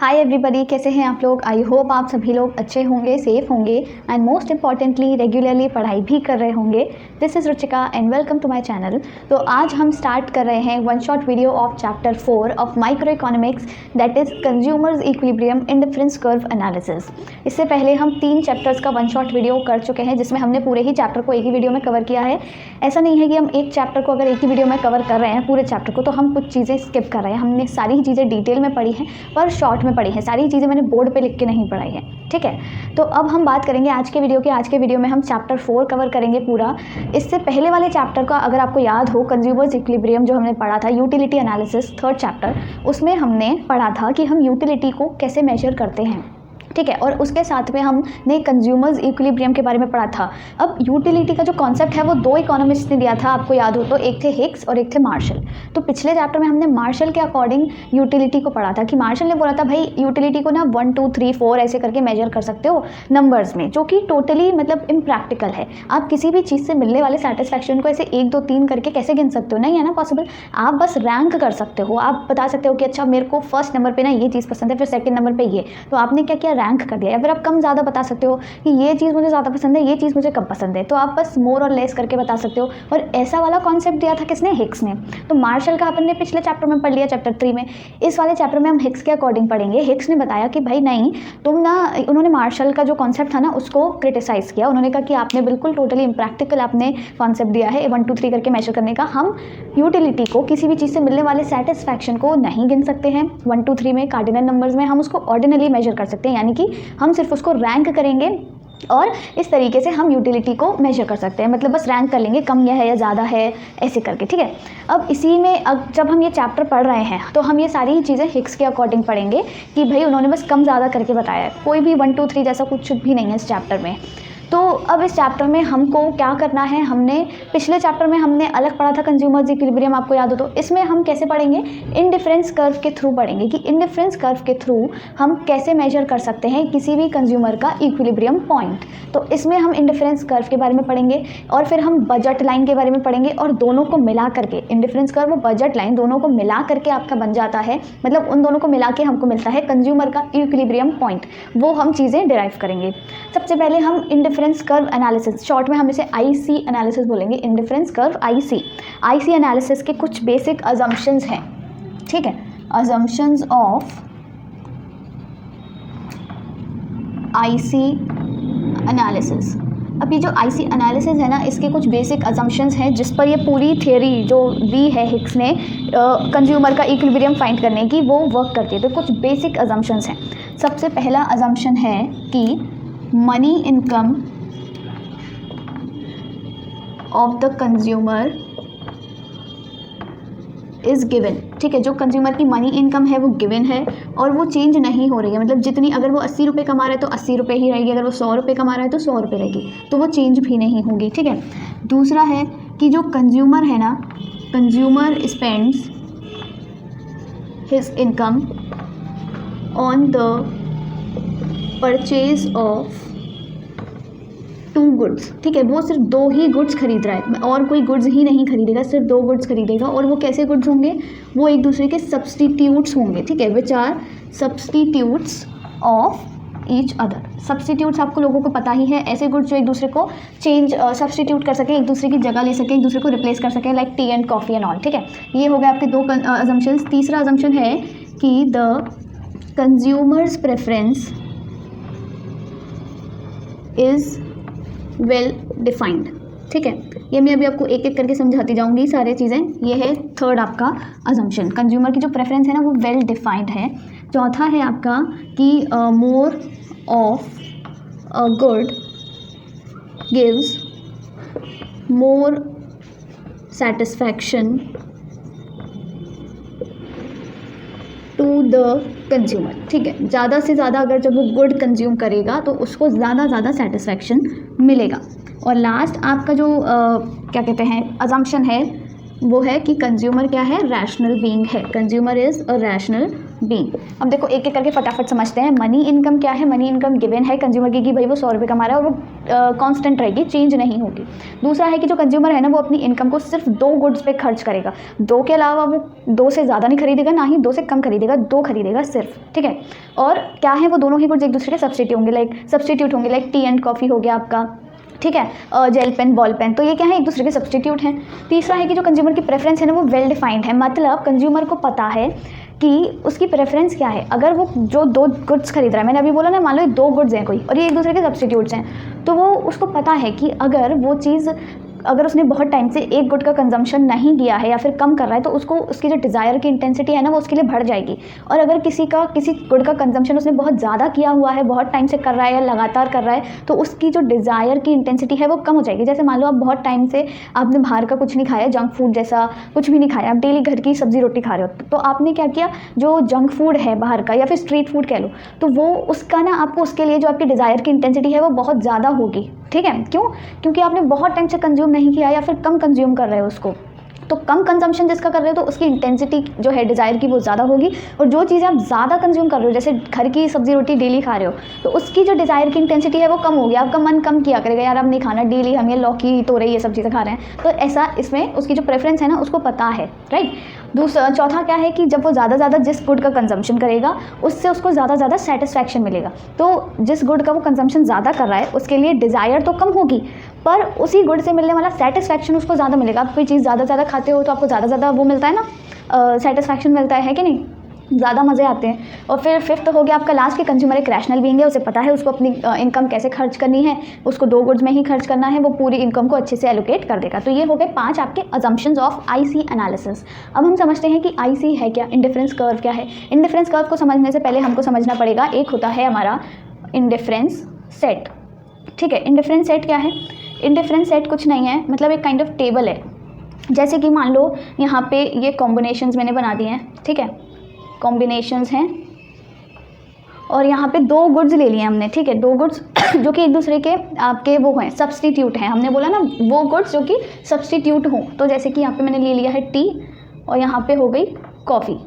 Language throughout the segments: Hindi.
हाय एवरीबॉडी, कैसे हैं आप लोग। आई होप आप सभी लोग अच्छे होंगे, सेफ होंगे एंड मोस्ट इंपॉर्टेंटली रेगुलरली पढ़ाई भी कर रहे होंगे। This is Ruchika and welcome to my channel. तो आज हम स्टार्ट कर रहे हैं one shot video of chapter 4 of micro economics, that is consumer's equilibrium indifference curve analysis. इससे पहले हम 3 चैप्टर्स का वन शॉट वीडियो कर चुके हैं, जिसमें हमने पूरे ही चैप्टर को एक ही वीडियो में कवर किया है। ऐसा नहीं है कि हम एक चैप्टर को अगर एक ही वीडियो में कवर कर रहे हैं पूरे चैप्टर को, तो हम कुछ चीज़ें स्किप कर रहे हैं। हमने सारी ही चीज़ें डिटेल में पढ़ी हैं पर शॉर्ट में पढ़ी है, सारी चीज़ें मैंने बोर्ड पे लिख के नहीं पढ़ाई है, ठीक है। तो अब हम बात करेंगे आज के वीडियो में हम चैप्टर 4 कवर करेंगे पूरा। इससे पहले वाले चैप्टर का अगर आपको याद हो, कंज्यूमर्स इक्विलिब्रियम जो हमने पढ़ा था, यूटिलिटी एनालिसिस 3rd चैप्टर, उसमें हमने पढ़ा था कि हम यूटिलिटी को कैसे मेजर करते हैं, ठीक है। और उसके साथ में हमने कंज्यूमर्स इक्विलिब्रियम के बारे में पढ़ा था। अब यूटिलिटी का जो कॉन्सेप्ट है वो 2 इकोनॉमिस्ट ने दिया था, आपको याद हो तो, एक थे हिक्स और एक थे मार्शल। तो पिछले चैप्टर में हमने मार्शल के अकॉर्डिंग यूटिलिटी को पढ़ा था कि मार्शल ने बोला था भाई यूटिलिटी को ना 1 2 3 4 ऐसे करके मेजर कर सकते हो नंबर्स में, जो कि टोटली मतलब इम्प्रैक्टिकल है। आप किसी भी चीज़ से मिलने वाले सेटिस्फैक्शन को ऐसे 1 2 3 करके कैसे गिन सकते हो, नहीं है ना पॉसिबल। आप बस रैंक कर सकते हो, आप बता सकते हो कि अच्छा मेरे को फर्स्ट नंबर पे ना ये चीज़ पसंद है, फिर सेकंड नंबर पे ये, तो आपने क्या किया, रैंक कर दिया। या फिर आप कम ज़्यादा बता सकते हो कि ये चीज़ मुझे ज़्यादा पसंद है, ये चीज़ मुझे कम पसंद है, तो आप बस मोर और लेस करके बता सकते हो। और ऐसा वाला कॉन्सेप्ट दिया था किसने, हिक्स ने। तो मार्शल का अपन ने पिछले चैप्टर में पढ़ लिया, चैप्टर 3 में। इस वाले चैप्टर में हम हिक्स के अकॉर्डिंग पढ़ेंगे। हिक्स ने बताया कि भाई नहीं, तुम ना, उन्होंने मार्शल का जो कॉन्सेप्ट था ना उसको क्रिटिसाइज़ किया। उन्होंने कहा कि आपने बिल्कुल टोटली इम्प्रैक्टिकल आपने कॉन्सेप्ट दिया है 1 2 3 करके मेजर करने का। हम यूटिलिटी को, किसी भी चीज़ से मिलने वाले सेटिस्फैक्शन को नहीं गिन सकते हैं 1 2 3 में कार्डिनल नंबर्स में, हम उसको ऑर्डिनली मेजर कर सकते हैं, यानी कि हम सिर्फ उसको रैंक करेंगे और इस तरीके से हम यूटिलिटी को मेजर कर सकते हैं। मतलब बस रैंक कर लेंगे, कम या है या ज़्यादा है, ऐसे करके, ठीक है। अब इसी में अब जब हम ये चैप्टर पढ़ रहे हैं तो हम ये सारी चीज़ें हिक्स के अकॉर्डिंग पढ़ेंगे कि भाई उन्होंने बस कम ज़्यादा करके बताया है, कोई भी 1 2 3 जैसा कुछ भी नहीं है इस चैप्टर में। तो अब इस चैप्टर में हमको क्या करना है, हमने पिछले चैप्टर में हमने अलग पढ़ा था कंज्यूमर्स इक्विलिब्रियम, आपको याद हो तो। इसमें हम कैसे पढ़ेंगे, इंडिफरेंस कर्व के थ्रू पढ़ेंगे कि इंडिफरेंस कर्व के थ्रू हम कैसे मेजर कर सकते हैं किसी भी कंज्यूमर का इक्विलिब्रियम पॉइंट। तो इसमें हम इंडिफरेंस कर्व के बारे में पढ़ेंगे और फिर हम बजट लाइन के बारे में पढ़ेंगे, और दोनों को मिला करके, इंडिफरेंस कर्व और बजट लाइन दोनों को मिला करके आपका बन जाता है, मतलब उन दोनों को मिला के हमको मिलता है कंज्यूमर का इक्विलिब्रियम पॉइंट। वो हम चीज़ें डिराइव करेंगे। सबसे पहले हम इंडिफरेंस कर्व एनालिसिस, शॉर्ट में हम इसे आईसी एनालिसिस बोलेंगे, इंडिफरेंस कर्व आईसी एनालिसिस के कुछ बेसिक अजम्पशंस हैं, ठीक है। Assumptions of IC analysis. अब ये जो आईसी एनालिसिस है ना, इसके कुछ बेसिक अजम्पशंस हैं जिस पर ये पूरी थियोरी जो दी है हिक्स ने कंज्यूमर का इक्विलिब्रियम फाइंड करने की, वो वर्क करती है। तो कुछ बेसिक अजम्पशंस हैं। सबसे पहला अजम्पशन है कि money income of the consumer is given, ठीक है। जो कंज्यूमर की मनी इनकम है वो गिवन है और वो चेंज नहीं हो रही है। मतलब जितनी, अगर वो 80 रुपये कमा रहा है तो 80 रुपये ही रहेगी, अगर वो 100 रुपये कमा रहा है तो 100 रुपये रहेगी, तो वो चेंज भी नहीं होगी, ठीक है। दूसरा है कि जो कंज्यूमर है ना, consumer spends his income on the purchase of 2 goods, ठीक है। वो सिर्फ 2 ही गुड्स खरीद रहा है और कोई गुड्स ही नहीं खरीदेगा, सिर्फ 2 गुड्स खरीदेगा। और वो कैसे गुड्स होंगे, वो एक दूसरे के सब्सटीट्यूट्स होंगे, ठीक है, which are substitutes of each other. Substitutes आपको लोगों को पता ही है, ऐसे गुड्स जो एक दूसरे को चेंज सब्सटीट्यूट कर सकें, एक दूसरे की जगह ले सकें, एक दूसरे को रिप्लेस कर सकें, like T and coffee and all, ठीक है। ये हो गए आपके 2 अजम्पशंस। तीसरा अजम्पशन है कि the consumers preference is well defined, ठीक है। ये मैं अभी आपको एक एक करके समझाती जाऊंगी सारे चीज़ें। ये है 3rd आपका अजम्पशन, कंज्यूमर की जो प्रेफरेंस है ना वो वेल डिफाइंड है। चौथा है आपका कि more of a good gives more satisfaction to the consumer, ठीक है। ज़्यादा से ज़्यादा अगर जब वो गुड कंज्यूम करेगा तो उसको ज़्यादा सेटिस्फैक्शन मिलेगा। और लास्ट आपका जो क्या कहते हैं अजम्पशन है, वो है कि कंज्यूमर क्या है, रैशनल बीइंग है। Consumer is a rational be. अब देखो एक एक करके फटाफट समझते हैं। मनी इनकम क्या है? मनी इनकम गिवन है कंज्यूमर की कि भाई वो 100 रुपये कमा रहा है और वो कांस्टेंट रहेगी, चेंज नहीं होगी। दूसरा है कि जो कंज्यूमर है ना वो अपनी इनकम को सिर्फ 2 गुड्स पे खर्च करेगा, 2 के अलावा वो 2 से ज़्यादा नहीं खरीदेगा, ना ही 2 से कम खरीदेगा, 2 खरीदेगा सिर्फ, ठीक है। और क्या है, वो दोनों ही गुड्स एक दूसरे के सब्स्टिट्यूट होंगे, लाइक टी एंड कॉफ़ी हो गया आपका, ठीक है, जेल पेन, बॉल पेन, तो ये क्या है, एक दूसरे के सब्स्टिट्यूट हैं। तीसरा है कि जो कंज्यूमर की प्रेफरेंस है ना वो वेल डिफाइंड है, मतलब कंज्यूमर को पता है कि उसकी प्रेफरेंस क्या है। अगर वो जो 2 गुड्स खरीद रहा है, मैंने अभी बोला ना, मान लो ये 2 गुड्स हैं कोई और ये एक दूसरे के सब्स्टिट्यूट्स हैं, तो वो उसको पता है कि अगर उसने बहुत टाइम से एक गुड का कंजम्पशन नहीं किया है या फिर कम कर रहा है तो उसको उसकी जो डिज़ायर की इंटेंसिटी है ना वो उसके लिए बढ़ जाएगी। और अगर किसी गुड का कंजम्पशन उसने बहुत ज़्यादा किया हुआ है, बहुत टाइम से कर रहा है या लगातार कर रहा है, तो उसकी जो डिज़ायर की इंटेंसिटी है वो कम हो जाएगी। जैसे मान लो आप बहुत टाइम से आपने बाहर का कुछ नहीं खाया, जंक फूड जैसा कुछ भी नहीं खाया, आप डेली घर की सब्जी रोटी खा रहे हो, तो आपने क्या किया, जो जंक फूड है बाहर का या फिर स्ट्रीट फूड कह लो, तो वो उसका ना आपको उसके लिए जो आपकी डिज़ायर की इंटेंसिटी है वो बहुत ज़्यादा होगी, ठीक है। क्यों? क्योंकि आपने बहुत टाइम से कंज्यूम नहीं किया या फिर कम कंज्यूम कर रहे हो उसको, तो कम कंजम्पशन जिसका कर रहे हो तो उसकी इंटेंसिटी जो है डिज़ायर की वो ज़्यादा होगी। और जो चीज़ें आप ज़्यादा कंज्यूम कर रहे हो, जैसे घर की सब्जी रोटी डेली खा रहे हो, तो उसकी जो डिज़ायर की इंटेंसिटी है वो कम होगी, आपका मन कम किया करेगा, यार अब नहीं खाना, डेली हम ये लौकी तोरई ये सब चीज़ें खा रहे हैं, तो ऐसा इसमें उसकी जो प्रेफरेंस है ना उसको पता है, राइट। चौथा क्या है कि जब वो ज़्यादा जिस गुड का कंजम्पशन करेगा उससे उसको ज़्यादा सेटिस्फैक्शन मिलेगा। तो जिस गुड का वो कंजम्पशन ज़्यादा कर रहा है उसके लिए डिज़ायर तो कम होगी, पर उसी गुड से मिलने वाला सेटिस्फैक्शन उसको ज़्यादा मिलेगा। आप कोई चीज़ ज़्यादा खाते हो तो आपको ज़्यादा वो मिलता है ना, सेटिस्फैक्शन मिलता है कि नहीं, ज़्यादा मज़े आते हैं। और फिर फिफ्थ हो गया आपका लास्ट, कि कंज्यूमर एक रैशनल बीइंग है, उसे पता है उसको अपनी इनकम कैसे खर्च करनी है, उसको 2 गुड्स में ही खर्च करना है, वो पूरी इनकम को अच्छे से एलोकेट कर देगा। तो ये हो गए 5 आपके अजम्पशंस ऑफ आईसी एनालिसिस। अब हम समझते हैं कि आईसी है क्या, इंडिफरेंस कर्व क्या है। इंडिफरेंस कर्व को समझने से पहले हमको समझना पड़ेगा, एक होता है हमारा इंडिफरेंस सेट, ठीक है। इंडिफरेंस सेट क्या है? इंडिफरेंस सेट कुछ नहीं है, मतलब एक काइंड ऑफ टेबल है। जैसे कि मान लो यहाँ पे ये कॉम्बिनेशंस मैंने बना दिए हैं, ठीक है, कॉम्बिनेशंस हैं, और यहाँ पे 2 गुड्स ले लिए हमने, ठीक है, 2 गुड्स जो कि एक दूसरे के आपके वो हैं, सब्स्टिट्यूट हैं। हमने बोला ना वो गुड्स जो कि सब्स्टिट्यूट हों, तो जैसे कि यहाँ पे मैंने ले लिया है टी और यहाँ पे हो गई कॉफ़ी।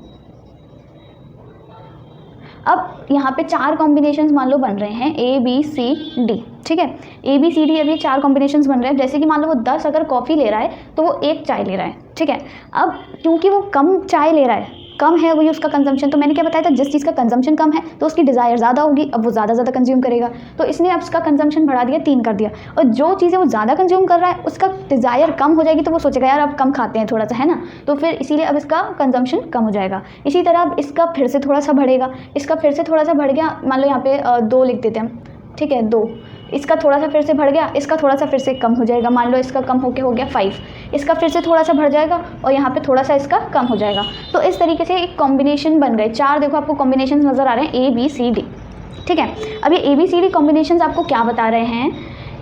अब यहाँ पे 4 कॉम्बिनेशंस मान लो बन रहे हैं, ए बी सी डी, ठीक है, ए बी सी डी, अब ये 4 कॉम्बिनेशंस बन रहे हैं। जैसे कि मान लो वो 10 अगर कॉफ़ी ले रहा है तो वो 1 चाय ले रहा है, ठीक है। अब क्योंकि वो कम चाय ले रहा है, कम है वही उसका कंजम्पशन, तो मैंने क्या बताया था, जिस चीज़ का कंजम्पशन कम है तो उसकी डिज़ायर ज़्यादा होगी, अब वो ज़्यादा कंज्यूम करेगा, तो इसने अब उसका कंजम्पशन बढ़ा दिया, 3 कर दिया। और जो चीज़ें वो ज़्यादा कंज्यूम कर रहा है उसका डिज़ायर कम हो जाएगी, तो वो सोचेगा यार अब कम खाते हैं थोड़ा सा, है ना, तो फिर इसीलिए अब इसका कंजम्पशन कम हो जाएगा। इसी तरह अब इसका फिर से थोड़ा सा बढ़ेगा, इसका फिर से थोड़ा सा बढ़ गया, मान लो यहाँ पे 2 लिख देते हैं हम, ठीक है, 2, इसका थोड़ा सा फिर से बढ़ गया, इसका थोड़ा सा फिर से कम हो जाएगा, मान लो इसका कम होके हो गया 5, इसका फिर से थोड़ा सा बढ़ जाएगा और यहाँ पे थोड़ा सा इसका कम हो जाएगा। तो इस तरीके से एक कॉम्बिनेशन बन गए 4, देखो आपको कॉम्बिनेशन नज़र आ रहे हैं, ए बी सी डी, ठीक है। अब ये A B C D combination आपको क्या बता रहे हैं,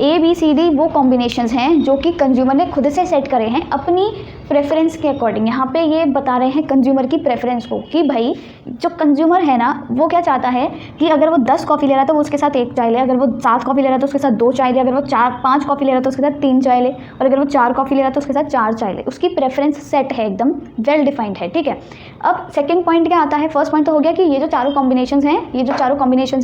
ए बी सी डी वो कॉम्बिनेशंस हैं जो कि कंज्यूमर ने खुद से सेट करे हैं अपनी प्रेफरेंस के अकॉर्डिंग। यहाँ पे ये बता रहे हैं कंज्यूमर की प्रेफरेंस को, कि भाई जो कंज्यूमर है ना वो क्या चाहता है कि अगर वो 10 कॉफ़ी ले रहा है तो वो उसके साथ 1 चाय ले, अगर वो 7 कॉफ़ी ले रहा है तो उसके साथ 2 चाय ले, अगर वो 5 कॉफ़ी ले रहा है तो उसके साथ 3 चाय ले, और अगर वो 4 कॉफ़ी ले रहा है तो उसके साथ 4 चाय ले। उसकी प्रेफरेंस सेट है, एकदम वेल डिफाइंड है, ठीक है। अब सेकेंड पॉइंट क्या आता है, फर्स्ट पॉइंट तो हो गया कि ये जो चारों कॉम्बिनेशंस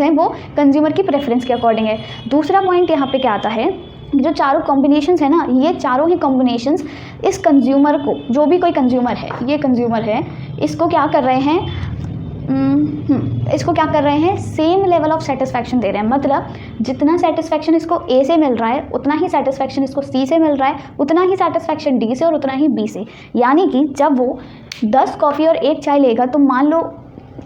हैं वो कंज्यूमर की प्रेफरेंस के अकॉर्डिंग है। दूसरा पॉइंट यहाँ पे क्या आता है, जो चारों कॉम्बिनेशंस है ना, ये चारों ही कॉम्बिनेशंस इस कंज्यूमर को, जो भी कोई कंज्यूमर है, ये कंज्यूमर है, इसको क्या कर रहे हैं, इसको क्या कर रहे हैं, सेम लेवल ऑफ सेटिस्फैक्शन दे रहे हैं। मतलब जितना सेटिस्फैक्शन इसको ए से मिल रहा है उतना ही सेटिस्फैक्शन इसको सी से मिल रहा है, उतना ही सेटिस्फैक्शन डी से और उतना ही बी से। यानी कि जब वो 10 कॉफ़ी और 1 चाय लेगा तो मान लो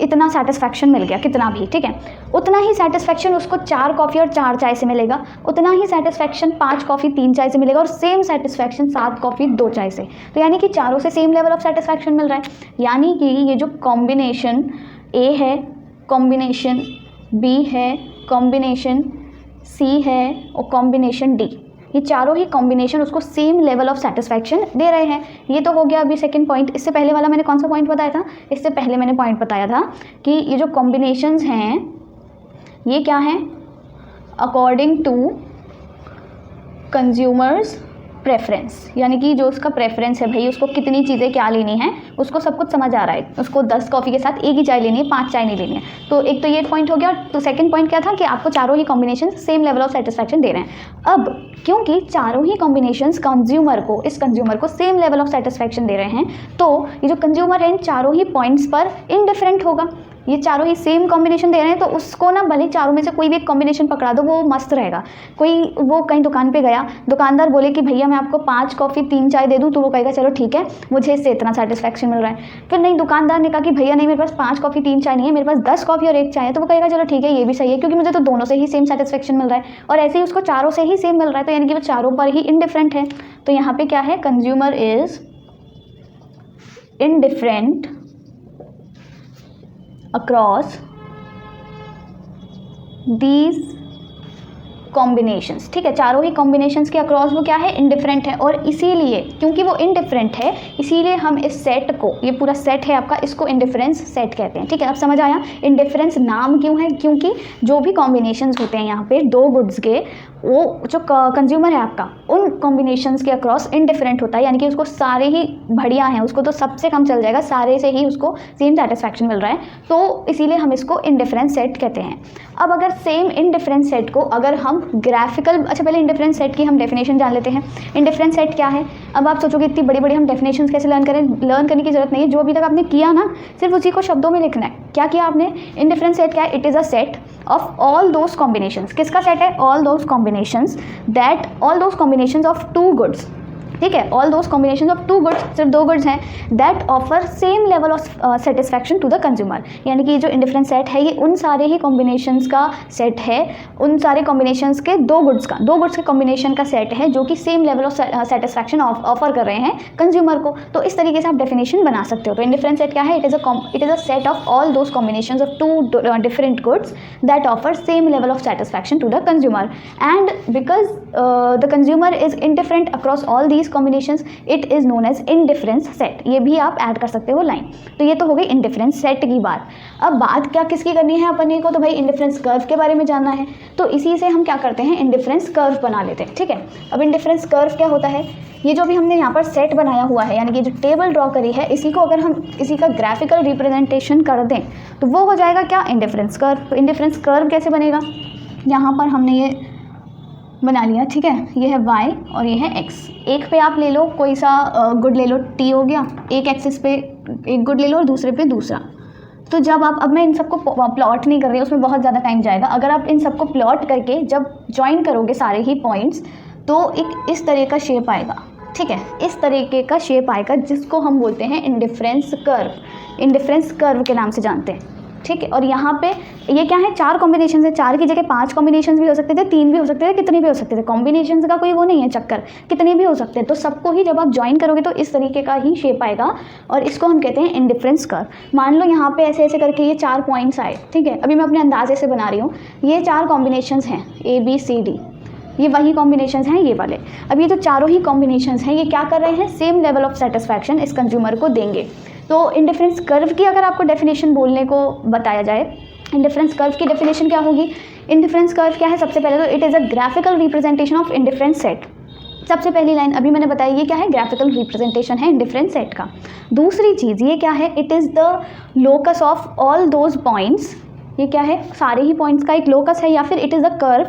इतना सेटिस्फैक्शन मिल गया, कितना भी, ठीक है, उतना ही सेटिस्फैक्शन उसको 4 कॉफ़ी और 4 चाय से मिलेगा, उतना ही सेटिस्फैक्शन 5 कॉफ़ी 3 चाय से मिलेगा, और सेम सेटिस्फैक्शन 7 कॉफ़ी 2 चाय से। तो यानी कि चारों से सेम लेवल ऑफ सेटिस्फैक्शन मिल रहा है। यानी कि ये जो कॉम्बिनेशन ए है, कॉम्बिनेशन बी है, कॉम्बिनेशन सी है और कॉम्बिनेशन डी, ये चारों ही कॉम्बिनेशन उसको सेम लेवल ऑफ सेटिस्फैक्शन दे रहे हैं। ये तो हो गया अभी सेकंड पॉइंट। इससे पहले वाला मैंने कौन सा पॉइंट बताया था, इससे पहले मैंने पॉइंट बताया था कि ये जो कॉम्बिनेशंस हैं ये क्या हैं, अकॉर्डिंग टू कंज्यूमर्स प्रेफरेंस, यानी कि जो उसका प्रेफरेंस है भाई, उसको कितनी चीज़ें क्या लेनी है उसको सब कुछ समझ आ रहा है। उसको 10 कॉफ़ी के साथ एक ही चाय लेनी है, 5 चाय नहीं लेनी है। तो एक तो ये पॉइंट हो गया। तो सेकंड पॉइंट क्या था कि आपको चारों ही combination same level of satisfaction दे रहे हैं। अब क्योंकि चारों ही कॉम्बिनेशंस इस कंज्यूमर को सेम लेवल ऑफ सेटिस्फैक्शन दे रहे हैं, तो ये जो कंज्यूमर है इन चारों ही पॉइंट्स पर इनडिफरेंट होगा। ये चारों ही सेम कॉम्बिनेशन दे रहे हैं, तो उसको ना भले चारों में से कोई भी एक कॉम्बिनेशन पकड़ा दो, वो मस्त रहेगा। वो कहीं दुकान पे गया, दुकानदार बोले कि भैया मैं आपको 5 कॉफ़ी 3 चाय दे दूं, तो वो कहेगा चलो ठीक है, मुझे इससे इतना सेटिस्फैक्शन मिल रहा है। फिर नहीं, दुकानदार ने कहा कि भैया नहीं, मेरे पास 5 कॉफ़ी 3 चाय नहीं है, मेरे पास 10 कॉफ़ी और 1 चाय है, तो वो कहेगा चलो ठीक है, ये भी सही है, क्योंकि मुझे तो दोनों से ही सेम सेटिस्फैक्शन मिल रहा है, और ऐसे ही उसको चारों से ही सेम मिल रहा है, तो यानी कि वो चारों पर ही इनडिफरेंट है। तो यहाँ पे क्या है, consumer is indifferent across these combinations. ठीक है, चारों ही कॉम्बिनेशंस के अक्रॉस वो क्या है, इनडिफरेंट है। और इसीलिए क्योंकि वो इनडिफरेंट है, इसीलिए हम इस सेट को, ये पूरा सेट है आपका, इसको इनडिफरेंस सेट कहते हैं। ठीक है, अब समझ आया इनडिफरेंस नाम क्यों है? क्योंकि जो भी कॉम्बिनेशंस होते हैं यहाँ पे 2 गुड्स के, वो जो कंज्यूमर है आपका उन कॉम्बिनेशंस के अक्रॉस इनडिफरेंट होता है, यानी कि उसको सारे ही बढ़िया हैं, उसको तो सबसे कम चल जाएगा, सारे से ही उसको सेम सेटिस्फैक्शन मिल रहा है, तो इसीलिए हम इसको इनडिफरेंस सेट कहते हैं। अब अगर सेम इनडिफरेंस सेट को अगर हम ग्राफिकल, अच्छा पहले इनडिफरेंस सेट की हम डेफिनेशन जान लेते हैं। इनडिफरेंस सेट क्या है? अब आप सोचोगे इतनी बड़ी बड़ी हम डेफिनेशंस कैसे लर्न करें? लर्न करने की जरूरत नहीं है, जो अभी तक आपने किया ना, सिर्फ उसी को शब्दों में लिखना है। क्या किया आपने? इनडिफरेंस सेट क्या है? It is a set of all those combinations. किसका सेट है? All those combinations of 2 goods. ठीक है, all those combination of 2 goods, सिर्फ 2 गुड्स हैं, that offer same level of satisfaction to the consumer. यानी कि जो इंडिफरेंस सेट है, ये उन सारे ही कॉम्बिनेशंस का सेट है, उन सारे कॉम्बिनेशंस के 2 गुड्स के कॉम्बिनेशन का सेट है, जो कि same level of satisfaction offer कर रहे हैं कंज्यूमर को। तो इस तरीके से आप डेफिनेशन बना सकते हो। तो इंडिफरेंस सेट क्या है? It is a set of all those combinations of 2 different goods that offer same level of satisfaction to the consumer, and because the consumer is indifferent across all these combinations, it is known as indifference set. ये भी आप ऐड कर सकते हो लाइन। तो ये तो हो गई इंडिफरेंस सेट की बात। अब बात क्या किसकी करनी है अपन को? तो भाई इंडिफरेंस कर्व के बारे में जानना है, तो इसी से हम क्या करते हैं, इंडिफरेंस कर्व बना लेते हैं। ठीक है, अब इंडिफरेंस कर्व क्या होता है? ये जो भी हमने यहाँ पर सेट बनाया हुआ है, यानी कि जो टेबल ड्रॉ करी है, इसी को अगर हम इसी का ग्राफिकल रिप्रेजेंटेशन कर दें तो वो हो जाएगा क्या, इंडिफरेंस कर्व। तो इंडिफरेंस कर्व कैसे बनेगा? यहाँ पर हमने ये बना लिया। ठीक है, ये है y और ये है x। एक पे आप ले लो कोई सा गुड ले लो, t हो गया, एक एक्सिस पे एक गुड ले लो और दूसरे पे दूसरा। तो जब आप, अब मैं इन सबको प्लॉट नहीं कर रही, उसमें बहुत ज़्यादा टाइम जाएगा। अगर आप इन सबको प्लॉट करके जब ज्वाइन करोगे सारे ही पॉइंट्स, तो एक इस तरह का शेप आएगा। ठीक है, इस तरीके का शेप आएगा, जिसको हम बोलते हैं इंडिफरेंस कर्व। इंडिफरेंस कर्व के नाम से जानते हैं। ठीक है, और यहाँ पे ये क्या है, 4 कॉम्बिनेशन है। 4 की जगह 5 कॉम्बिनेशन भी हो सकते थे, 3 भी हो सकते थे, कितने भी हो सकते थे। कॉम्बिनेशन का कोई वो नहीं है चक्कर, कितने भी हो सकते हैं। तो सबको ही जब आप ज्वाइन करोगे तो इस तरीके का ही शेप आएगा, और इसको हम कहते हैं इंडिफरेंस कर्व। मान लो यहाँ पे ऐसे ऐसे करके ये 4 पॉइंट्स आए। ठीक है, अभी मैं अपने अंदाजे से बना रही हूँ। ये 4 कॉम्बिनेशन हैं, ABCD, ये वही कॉम्बिनेशंस हैं ये वाले। अब ये जो चारों ही कॉम्बिनेशंस हैं, ये क्या कर रहे हैं, सेम लेवल ऑफ सेटिस्फैक्शन इस कंज्यूमर को देंगे। तो इंडिफरेंस कर्व की अगर आपको डेफिनेशन बोलने को बताया जाए, इंडिफरेंस कर्व की डेफिनेशन क्या होगी? इंडिफरेंस कर्व क्या है? सबसे पहले तो it is a graphical representation of indifference set. सबसे पहली लाइन अभी मैंने बताई, ये क्या है, ग्राफिकल रिप्रेजेंटेशन है इंडिफरेंस सेट का। दूसरी चीज़ ये क्या है, it is the locus of all those points. ये क्या है, सारे ही पॉइंट्स का एक लोकस है, या फिर it is the curve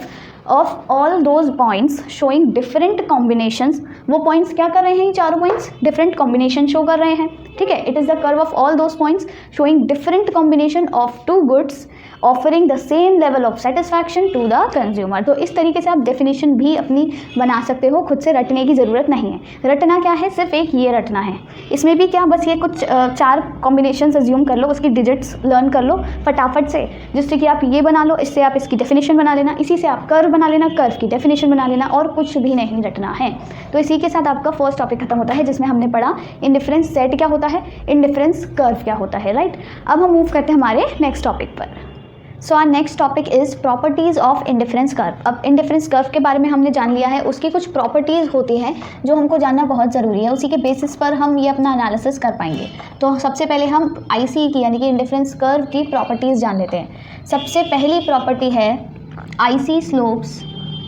of all those points showing different combinations. वो पॉइंट्स क्या कर रहे हैं, ये चारों पॉइंट्स डिफरेंट कॉम्बिनेशन शो कर रहे हैं। ठीक है, it is the curve of all those points showing different combination of 2 goods offering the same level of satisfaction to the consumer. तो इस तरीके से आप डेफिनेशन भी अपनी बना सकते हो, खुद से रटने की ज़रूरत नहीं है। रटना क्या है, सिर्फ एक ये रटना है। इसमें भी क्या, बस ये कुछ 4 कॉम्बिनेशन अज्यूम कर लो, उसकी डिजिट्स लर्न कर लो फटाफट से, जिससे कि आप ये बना लो, इससे आप इसकी डेफिनेशन बना लेना, इसी से आप कर्व बना लेना, कर्व की डेफिनेशन बना लेना, और कुछ भी नहीं रटना है। तो इसी के साथ आपका फर्स्ट टॉपिक खत्म होता है, जिसमें हमने पढ़ा इंडिफरेंस सेट क्या होता है, इंडिफरेंस कर्व क्या होता है। राइट, अब हम मूव करते हैं हमारे नेक्स्ट टॉपिक पर। So our next topic is properties of indifference curve. अब इंडिफरेंस कर्व के बारे में हमने जान लिया है, उसकी कुछ प्रॉपर्टीज़ होती हैं जो हमको जानना बहुत ज़रूरी है, उसी के बेसिस पर हम ये अपना एनालिसिस कर पाएंगे। तो सबसे पहले हम IC की यानी कि इंडिफरेंस कर्व की प्रॉपर्टीज़ जान लेते हैं। सबसे पहली प्रॉपर्टी है IC स्लोप्स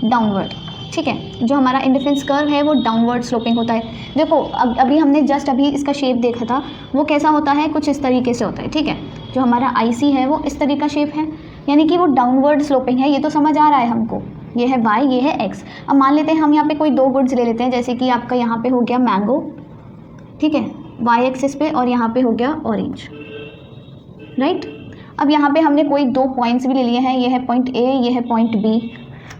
डाउनवर्ड। ठीक है। जो हमारा इंडिफरेंस कर्व है वो डाउनवर्ड स्लोपिंग होता है। देखो अभी हमने जस्ट अभी इसका शेप देखा था, वो कैसा होता है, कुछ इस तरीके से होता है, ठीक है। जो हमारा IC है वो इस तरीके का शेप है, यानी कि वो डाउनवर्ड स्लोपिंग है। ये तो समझ आ रहा है हमको, ये है Y, ये है X। अब मान लेते हैं हम यहाँ पे कोई दो गुड्स ले लेते हैं, जैसे कि आपका यहाँ पे हो गया मैंगो, ठीक है, Y एक्सिस पे, और यहाँ पे हो गया ऑरेंज, राइट। अब यहाँ पे हमने कोई दो पॉइंट्स भी ले लिए हैं, ये है पॉइंट A, ये है पॉइंट B।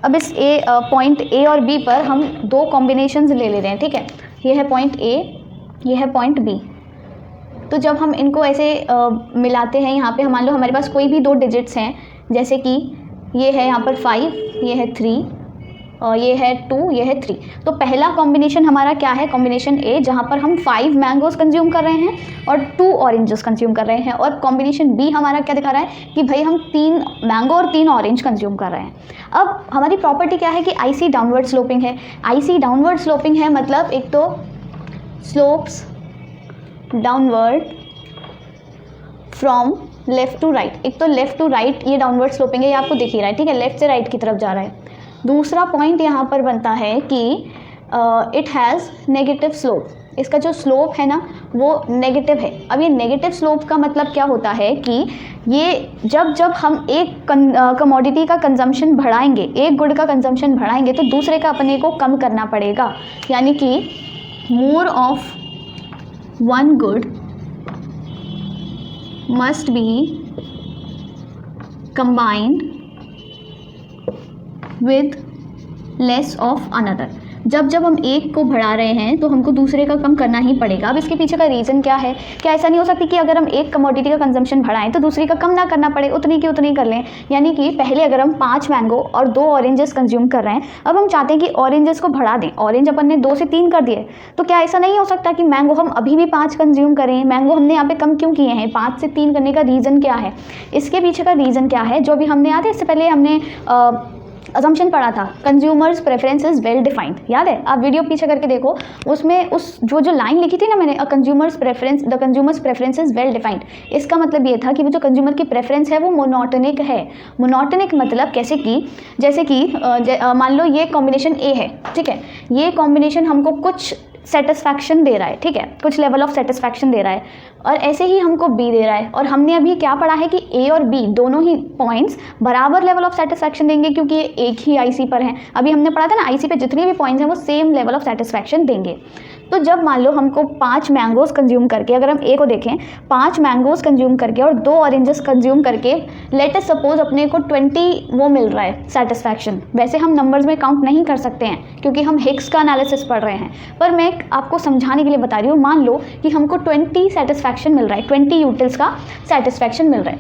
अब इस पॉइंट A और B पर हम दो कॉम्बिनेशंस ले रहे हैं, ठीक है। ये है पॉइंट A, ये है पॉइंट B। तो जब हम इनको ऐसे मिलाते हैं, यहाँ पे मान लो हमारे पास कोई भी दो डिजिट्स हैं, जैसे कि ये है यहाँ पर 5, ये है 3, और ये है 2, ये है 3। तो पहला कॉम्बिनेशन हमारा क्या है, कॉम्बिनेशन A, जहाँ पर हम 5 मैंगोज कंज्यूम कर रहे हैं और 2 ऑरेंजेस कंज्यूम कर रहे हैं। और कॉम्बिनेशन B हमारा क्या दिखा रहा है कि भाई हम 3 मैंगो और 3 ऑरेंज कंज्यूम कर रहे हैं। अब हमारी प्रॉपर्टी क्या है कि IC डाउनवर्ड स्लोपिंग है। IC डाउनवर्ड स्लोपिंग है, मतलब एक तो slopes downward from left to right. एक तो लेफ़्ट टू राइट ये डाउनवर्ड स्लोपिंग है, ये आपको दिख ही रहा है, ठीक है, लेफ़्ट से राइट की तरफ जा रहा है। दूसरा पॉइंट यहाँ पर बनता है कि इट हैज़ नेगेटिव स्लोप। इसका जो स्लोप है ना वो नेगेटिव है। अब ये नेगेटिव स्लोप का मतलब क्या होता है कि ये जब हम एक कमोडिटी का कंजम्पशन बढ़ाएंगे, एक गुड का कंजम्पशन बढ़ाएंगे, तो दूसरे का अपने को कम करना पड़ेगा। यानी कि more of one good must be combined with less of another। जब हम एक को बढ़ा रहे हैं तो हमको दूसरे का कम करना ही पड़ेगा। अब इसके पीछे का रीज़न क्या है, क्या ऐसा नहीं हो सकती कि अगर हम एक कमोडिटी का कंजम्पशन बढ़ाएं तो दूसरी का कम ना करना पड़े, उतनी की उतनी कर लें। यानी कि पहले अगर हम 5 मैंगो और 2 ऑरेंजेस कंज्यूम कर रहे हैं, अब हम चाहते हैं कि ऑरेंजेस को बढ़ा दें। ऑरेंज अपन ने 2 से 3 कर दिए, तो क्या ऐसा नहीं हो सकता कि मैंगो हम अभी भी 5 कंज्यूम करें। मैंगो हमने यहाँ पे कम क्यों किए हैं, 5 से 3 करने का रीज़न क्या है, इसके पीछे का रीज़न क्या है, जो भी हमने याद है इससे पहले हमने अजम्पशन पढ़ा था, consumers preference is well defined. याद है, आप वीडियो पीछे करके देखो, उसमें उस जो लाइन लिखी थी ना मैंने, the consumers preference is well defined. इसका मतलब ये था कि वो जो कंज्यूमर की प्रेफरेंस है वो मोनोटोनिक है। मोनोटोनिक मतलब जैसे कि मान लो ये कॉम्बिनेशन A है, ठीक है, ये कॉम्बिनेशन हमको कुछ सेटिस्फैक्शन दे रहा है, ठीक है, कुछ लेवल ऑफ सेटिस्फैक्शन दे रहा है, और ऐसे ही हमको B दे रहा है। और हमने अभी क्या पढ़ा है कि A और B दोनों ही पॉइंट्स बराबर लेवल ऑफ सेटिस्फैक्शन देंगे, क्योंकि ये एक ही IC पर हैं। अभी हमने पढ़ा था ना, IC पे जितने भी पॉइंट्स हैं वो सेम लेवल ऑफ सेटिस्फैक्शन देंगे। तो जब मान लो हमको 5 मैंगोज़ कंज्यूम करके, अगर हम A को देखें, 5 मैंगोज़ कंज्यूम करके और 2 ऑरेंजेस कंज्यूम करके, लेट अस सपोज अपने को 20 वो मिल रहा है सेटिस्फैक्शन। वैसे हम नंबर्स में काउंट नहीं कर सकते हैं क्योंकि हम हिग्स का एनालिसिस पढ़ रहे हैं, पर मैं आपको समझाने के लिए बता रही हूँ। मान लो कि हमको 20 सेटिस्फैक्शन मिल रहा है, 20 यूटिल्स का सेटिस्फैक्शन मिल रहा है।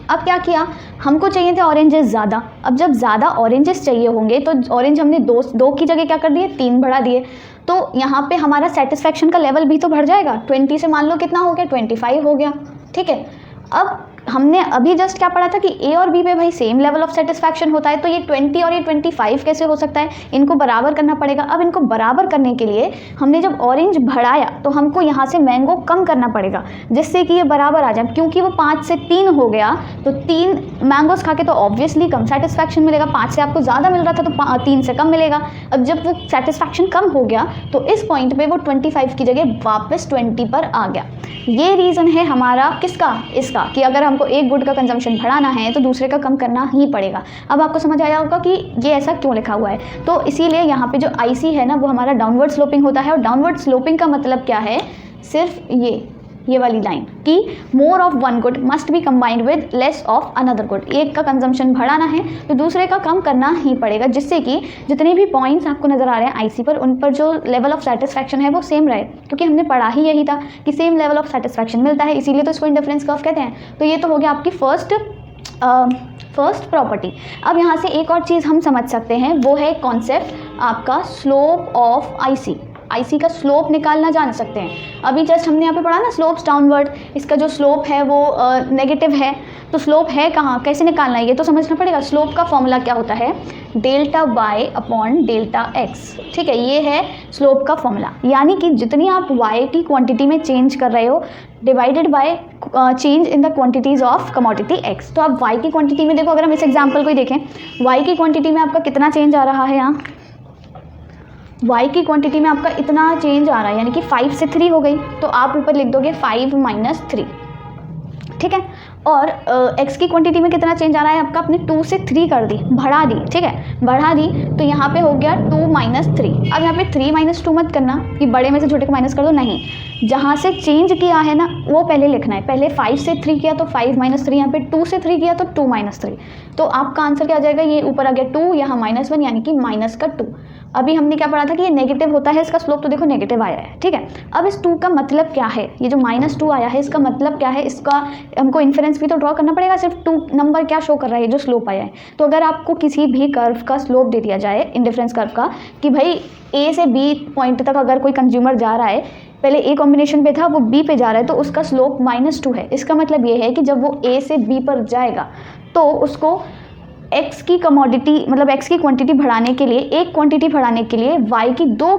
अब क्या किया, हमको चाहिए थे ऑरेंजेस ज़्यादा। अब जब ज़्यादा ऑरेंजेस चाहिए होंगे तो ऑरेंज हमने दो की जगह क्या कर दिए, 3 बढ़ा दिए। तो यहाँ पे हमारा सेटिस्फैक्शन का लेवल भी तो बढ़ जाएगा। 20 से मान लो कितना हो गया, 25 हो गया, ठीक है। अब हमने अभी जस्ट क्या पढ़ा था कि A और B पे भाई सेम लेवल ऑफ सेटिस्फैक्शन होता है, तो ये 20 और ये 25 कैसे हो सकता है, इनको बराबर करना पड़ेगा। अब इनको बराबर करने के लिए हमने जब ऑरेंज बढ़ाया तो हमको यहाँ से मैंगो कम करना पड़ेगा, जिससे कि ये बराबर आ जाए। क्योंकि वो 5 से 3 हो गया, तो 3 मैंगोज खा के तो ऑब्वियसली कम सेटिस्फैक्शन मिलेगा। 5 से आपको ज़्यादा मिल रहा था तो 3 से कम मिलेगा। अब जब वो सेटिस्फैक्शन कम हो गया तो इस पॉइंट पे वो 25 की जगह वापस 20 पर आ गया। ये रीज़न है हमारा किसका, इसका, कि अगर हमको एक गुड का कंजम्पशन बढ़ाना है तो दूसरे का कम करना ही पड़ेगा। अब आपको समझ आया होगा कि ये ऐसा क्यों लिखा हुआ है। तो इसीलिए यहाँ पे जो IC है ना वो हमारा डाउनवर्ड स्लोपिंग होता है। और डाउनवर्ड स्लोपिंग का मतलब क्या है, सिर्फ ये वाली लाइन कि more of one good must be combined with less of another good. एक का कंजम्पशन बढ़ाना है तो दूसरे का कम करना ही पड़ेगा, जिससे कि जितने भी पॉइंट्स आपको नजर आ रहे हैं IC पर, उन पर जो लेवल ऑफ सेटिस्फैक्शन है वो सेम रहे। क्योंकि हमने पढ़ा ही यही था कि सेम लेवल ऑफ सेटिस्फैक्शन मिलता है, इसीलिए तो इसको इंडिफरेंस कर्व कहते हैं। तो ये तो हो गया आपकी फर्स्ट प्रॉपर्टी। अब यहाँ से एक और चीज़ हम समझ सकते हैं, वो है कॉन्सेप्ट आपका स्लोप ऑफ IC का स्लोप निकालना जान सकते हैं। अभी जस्ट हमने यहाँ पे पढ़ा ना स्लोप्स डाउनवर्ड, इसका जो स्लोप है वो नेगेटिव है। तो स्लोप है कहाँ, कैसे निकालना है ये तो समझना पड़ेगा। स्लोप का फॉर्मूला क्या होता है, delta y upon delta x, ठीक है, ये है स्लोप का फॉर्मूला। यानी कि जितनी आप y की क्वांटिटी में चेंज कर रहे हो divided by change in the quantities of commodity x। तो आप y की क्वांटिटी में देखो, अगर हम इस एग्जाम्पल को ही देखें, y की क्वांटिटी में आपका कितना चेंज आ रहा है यहाँ, y की क्वांटिटी में आपका इतना चेंज आ रहा है, यानी कि 5 से 3 हो गई, तो आप ऊपर लिख दोगे 5 - 3, ठीक है। और x की क्वांटिटी में कितना चेंज आ रहा है आपका, आपने 2 से 3 कर दी, बढ़ा दी, ठीक है, बढ़ा दी, तो यहाँ पे हो गया 2 - 3। अब यहाँ पे 3 - 2 मत करना कि बड़े में से छोटे को माइनस कर दो, नहीं, जहाँ से चेंज किया है ना वो पहले लिखना है। पहले 5 से 3 किया तो 5 - 3, यहाँ पे 2 से 3 किया तो 2 - 3, तो आपका आंसर क्या आ जाएगा, ये ऊपर आ गया 2, यहाँ -1 यानी कि माइनस का 2। अभी हमने क्या पढ़ा था कि ये नेगेटिव होता है, इसका स्लोप तो देखो नेगेटिव आया है, ठीक है। अब इस 2 का मतलब क्या है, ये जो -2 आया है इसका मतलब क्या है, इसका हमको इन्फरेंस भी तो ड्रॉ करना पड़ेगा, सिर्फ 2 नंबर क्या शो कर रहा है, जो स्लोप आया है। तो अगर आपको किसी भी कर्व का स्लोप दे दिया जाए, इंडिफरेंस कर्व का, कि भाई A से B पॉइंट तक अगर कोई कंज्यूमर जा रहा है, पहले A कॉम्बिनेशन पे था, वो B पे जा रहा है, तो उसका स्लोप -2 है। इसका मतलब ये है कि जब वो A से B पर जाएगा तो उसको x की कमोडिटी, मतलब x की क्वांटिटी बढ़ाने के लिए, एक क्वांटिटी बढ़ाने के लिए y की 2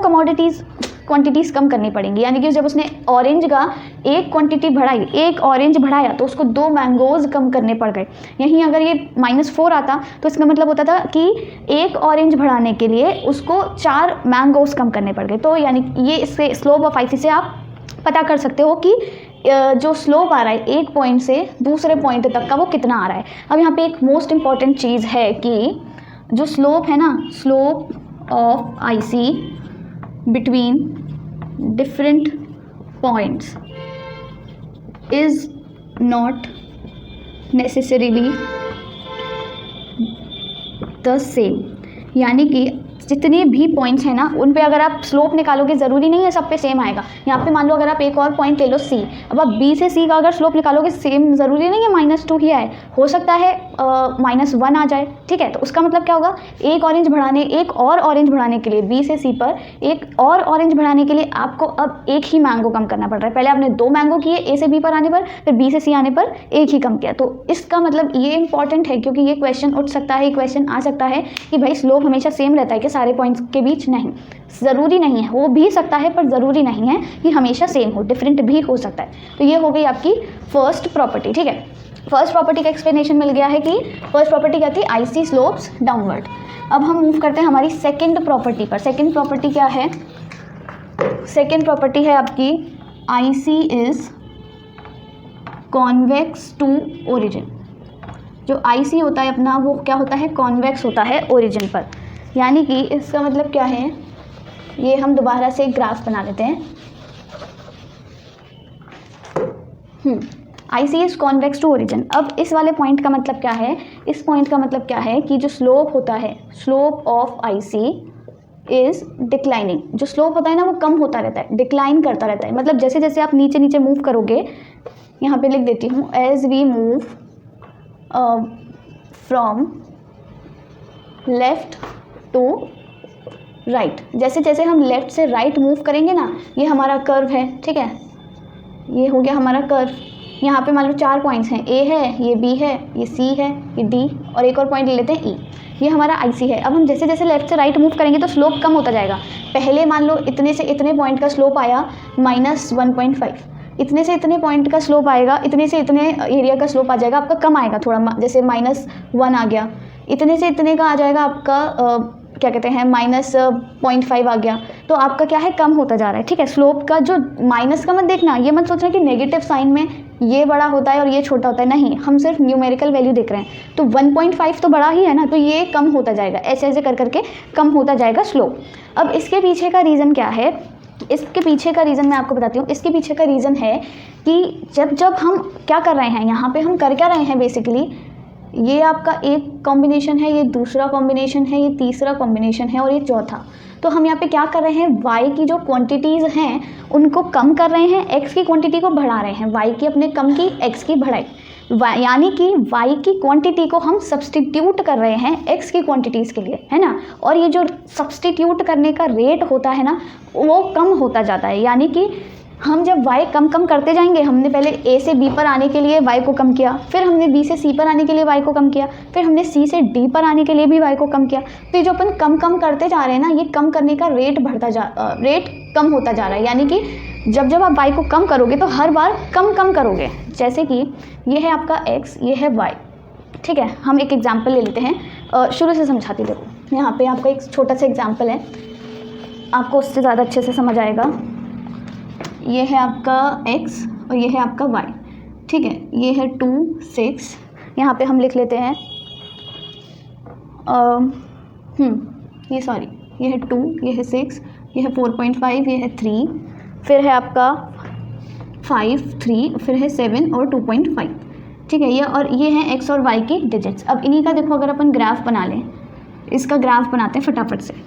क्वांटिटीज़ कम करनी पड़ेंगी। यानी कि जब उसने ऑरेंज का एक क्वांटिटी बढ़ाई, एक ऑरेंज बढ़ाया, तो उसको 2 मैंगोज़ कम करने पड़ गए। यहीं अगर ये -4 आता तो इसका मतलब होता था कि एक ऑरेंज बढ़ाने के लिए उसको 4 मैंगोज़ कम करने पड़ गए। तो यानी ये इससे स्लोप ऑफ IC से आप पता कर सकते हो कि जो स्लोप आ रहा है एक पॉइंट से दूसरे पॉइंट तक का वो कितना आ रहा है। अब यहाँ पे एक मोस्ट इम्पॉर्टेंट चीज़ है कि जो स्लोप है ना, slope of IC between different points is not necessarily the same. यानी कि जितने भी पॉइंट्स हैं ना उन पे अगर आप स्लोप निकालोगे, ज़रूरी नहीं है सब पे सेम आएगा। यहाँ पे मान लो अगर आप एक और पॉइंट ले लो C, अब आप B से C का अगर स्लोप निकालोगे सेम ज़रूरी नहीं है -2 ही आए, हो सकता है -1 आ जाए, ठीक है। तो उसका मतलब क्या होगा, एक और ऑरेंज बढ़ाने के लिए B से C पर एक और ऑरेंज बढ़ाने के लिए आपको अब एक ही मैंगो कम करना पड़ रहा है। पहले आपने 2 मैंगो किए A से B पर आने पर, फिर B से C आने पर एक ही कम किया। तो इसका मतलब ये इंपॉर्टेंट है क्योंकि ये क्वेश्चन उठ सकता है, क्वेश्चन आ सकता है कि भाई स्लोप हमेशा सेम रहता है कि सारे पॉइंट्स के बीच, नहीं, ज़रूरी नहीं है, हो भी सकता है पर ज़रूरी नहीं है कि हमेशा सेम हो, डिफरेंट भी हो सकता है। तो ये हो गई आपकी फर्स्ट प्रॉपर्टी, ठीक है। फर्स्ट प्रॉपर्टी का एक्सप्लेनेशन मिल गया है कि फर्स्ट प्रॉपर्टी क्या थी, IC स्लोप्स डाउनवर्ड। अब हम मूव करते हैं हमारी सेकंड प्रॉपर्टी पर। सेकंड प्रॉपर्टी क्या है, सेकंड प्रॉपर्टी है आपकी IC is convex to origin. जो IC होता है अपना वो क्या होता है, कॉन्वेक्स होता है ओरिजिन पर। यानी कि इसका मतलब क्या है, ये हम दोबारा से एक ग्राफ बना लेते हैं। IC is convex to origin. अब इस वाले पॉइंट का मतलब क्या है, इस पॉइंट का मतलब क्या है कि जो स्लोप होता है, slope of IC is declining. जो स्लोप होता है ना वो कम होता रहता है, डिक्लाइन करता रहता है। मतलब जैसे जैसे आप नीचे नीचे मूव करोगे, यहाँ पे लिख देती हूँ, as we move from left to right, जैसे जैसे हम लेफ़्ट से राइट मूव करेंगे ना, ये हमारा कर्व है, ठीक है, ये हो गया हमारा कर्व। यहाँ पे मान लो 4 पॉइंट्स हैं, A है, ये B है, ये C है, ये D, और एक और पॉइंट ले लेते हैं E। ये हमारा IC है। अब हम जैसे जैसे लेफ्ट से राइट मूव करेंगे तो स्लोप कम होता जाएगा। पहले मान लो इतने से इतने पॉइंट का स्लोप आया -1.5, इतने से इतने पॉइंट का स्लोप आएगा, इतने से इतने एरिया का स्लोप आ जाएगा आपका, कम आएगा थोड़ा, जैसे -1 आ गया, इतने से इतने का आ जाएगा आपका क्या कहते हैं -0.5 आ गया, तो आपका क्या है, कम होता जा रहा है, ठीक है। स्लोप का जो माइनस का मत देखना, ये मत सोचना कि नेगेटिव साइन में ये बड़ा होता है और ये छोटा होता है, नहीं, हम सिर्फ न्यूमेरिकल वैल्यू देख रहे हैं। तो 1.5 तो बड़ा ही है ना, तो ये कम होता जाएगा, ऐसे ऐसे कर करके कम होता जाएगा स्लोप। अब इसके पीछे का रीज़न क्या है, इसके पीछे का रीज़न मैं आपको बताती हूँ। इसके पीछे का रीज़न है कि जब हम क्या कर रहे हैं, यहाँ पे हम कर क्या रहे हैं, बेसिकली ये आपका एक कॉम्बिनेशन है, ये दूसरा कॉम्बिनेशन है, ये तीसरा कॉम्बिनेशन है और ये चौथा। तो हम यहाँ पे क्या कर रहे हैं, y की जो क्वांटिटीज़ हैं उनको कम कर रहे हैं, x की क्वांटिटी को बढ़ा रहे हैं। y की अपने कम की, x की बढ़ाई, यानी कि y की क्वांटिटी को हम सब्सटीट्यूट कर रहे हैं x की क्वांटिटीज़ के लिए, है ना। और ये जो सब्सटीट्यूट करने का रेट होता है ना वो कम होता जाता है। यानी कि हम जब y कम कम करते जाएंगे, हमने पहले A से B पर आने के लिए y को कम किया, फिर हमने B से C पर आने के लिए y को कम किया, फिर हमने C से D पर आने के लिए भी y को कम किया। तो ये जो अपन कम कम करते जा रहे हैं ना, ये कम करने का रेट रेट कम होता जा रहा है। यानी कि जब जब आप y को कम करोगे तो हर बार कम कम करोगे। जैसे कि ये है आपका x, ये है y, ठीक है। हम एक एग्जाम्पल ले लेते हैं, शुरू से समझाती देखो। यहाँ पे आपका एक छोटा सा एग्जाम्पल है। आपको उससे ज़्यादा अच्छे से समझ आएगा। ये है आपका x और ये है आपका y, ठीक है। ये है 2 6, यहाँ पे हम लिख लेते हैं ये सॉरी, ये है 2, ये है 6, ये है 4.5, ये है 3, फिर है आपका 5 3, फिर है 7 और 2.5, ठीक है। ये हैं x और y की डिजिट्स। अब इन्हीं का देखो अगर अपन ग्राफ बना लें, इसका ग्राफ बनाते हैं फटाफट से।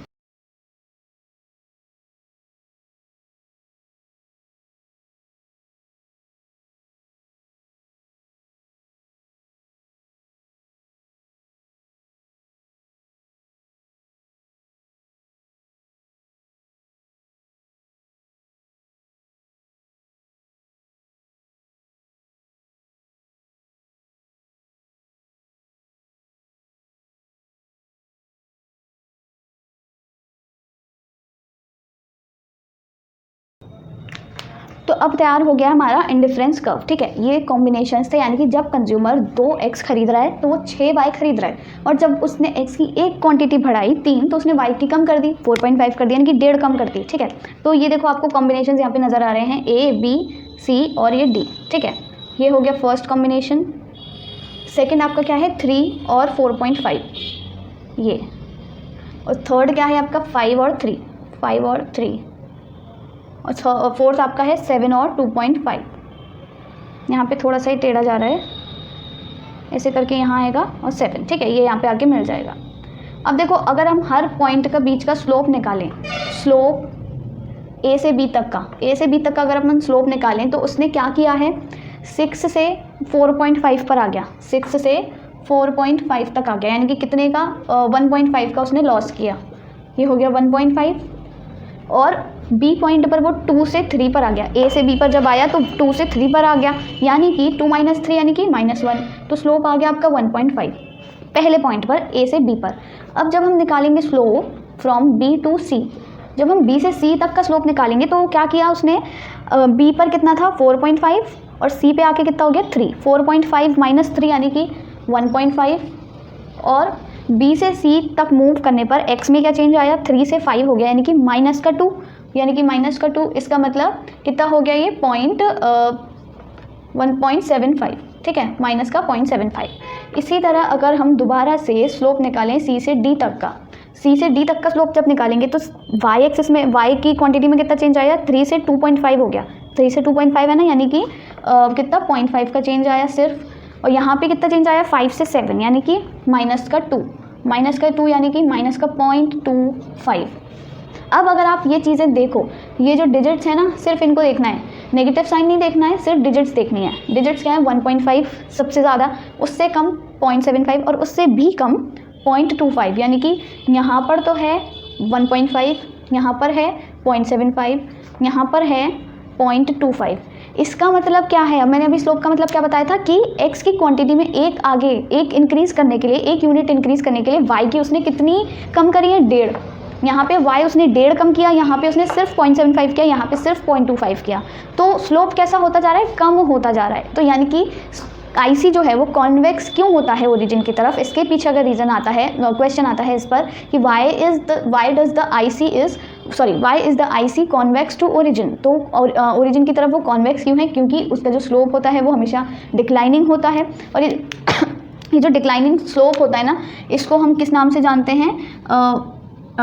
तो अब तैयार हो गया हमारा इंडिफरेंस कर्व, ठीक है। ये कॉम्बिनेशंस थे, यानी कि जब कंज्यूमर 2x खरीद रहा है तो वो 6y खरीद रहा है, और जब उसने x की एक क्वांटिटी बढ़ाई 3 तो उसने y की कम कर दी, 4.5 कर दी, यानी कि 1.5 कम कर दी, ठीक है। तो ये देखो आपको कॉम्बिनेशन यहाँ पे नज़र आ रहे हैं A B C और ये D, ठीक है। ये हो गया फर्स्ट कॉम्बिनेशन। सेकेंड आपका क्या है 3 और 4.5 ये, और थर्ड क्या है आपका 5 और 3, 5 और 3, और फोर्थ आपका है 7 और 2.5। यहाँ पे थोड़ा सा ही टेढ़ा जा रहा है, ऐसे करके यहाँ आएगा और 7, ठीक है। ये यहाँ पे आके मिल जाएगा। अब देखो अगर हम हर पॉइंट का बीच का स्लोप निकालें, स्लोप A से B तक का, A से B तक का अगर अपन स्लोप निकालें तो उसने क्या किया है 6 से 4.5 पर आ गया, 6 से 4.5 तक आ गया, यानी कि कितने का 1.5 का उसने लॉस किया। ये हो गया 1.5, और B पॉइंट पर वो 2 से 3 पर आ गया। A से B पर जब आया तो 2 से 3 पर आ गया, यानी कि 2 - 3 यानी कि -1, तो स्लोप आ गया आपका 1.5 पहले पॉइंट पर A से B पर। अब जब हम निकालेंगे slope from B to C, जब हम B से C तक का स्लोप निकालेंगे तो क्या किया उसने, B पर कितना था 4.5 और C पे आके कितना हो गया 3, 4.5 - 3 यानी कि 1.5, और B से C तक मूव करने पर x में क्या चेंज आया 3 से 5 हो गया, यानी कि -2, यानी कि -2। इसका मतलब कितना हो गया ये 1.75, ठीक है, माइनस का 0.75। इसी तरह अगर हम दोबारा से स्लोप निकालें C से D तक का, C से D तक का स्लोप जब निकालेंगे तो y एक्सिस में y की क्वांटिटी में कितना चेंज आया 3 से 2.5 हो गया, 3 से 2.5 है ना, यानी कि कितना 0.5 का चेंज आया सिर्फ, और यहाँ पे कितना चेंज आया 5 से 7 यानी कि -2 यानी कि -0.25। अब अगर आप ये चीज़ें देखो, ये जो डिजिट्स है ना सिर्फ इनको देखना है, नेगेटिव साइन नहीं देखना है, सिर्फ डिजिट्स देखनी है। डिजिट्स क्या है 1.5 सबसे ज़्यादा, उससे कम 0.75 और उससे भी कम 0.25, यानी कि यहाँ पर तो है 1.5, यहाँ पर है 0.75, यहाँ पर है 0.25। इसका मतलब क्या है, अब मैंने अभी स्लोप का मतलब क्या बताया था कि x की क्वांटिटी में एक इंक्रीज़ करने के लिए, एक यूनिट इंक्रीज़ करने के लिए y की उसने कितनी कम करी है 1.5, यहाँ पे y उसने 1.5 कम किया, यहाँ पे उसने सिर्फ 0.75 किया, यहाँ पे सिर्फ 0.25 किया, तो स्लोप कैसा होता जा रहा है, कम होता जा रहा है। तो यानी कि IC जो है वो कॉन्वेक्स क्यों होता है ओरिजिन की तरफ, इसके पीछे अगर रीज़न आता है, क्वेश्चन आता है इस पर कि why is the IC convex to origin, तो ओरिजिन की तरफ वो कॉन्वेक्स क्यों है, क्योंकि उसका जो स्लोप होता है वो हमेशा डिक्लाइनिंग होता है, और ये जो डिक्लाइनिंग स्लोप होता है ना, इसको हम किस नाम से जानते हैं,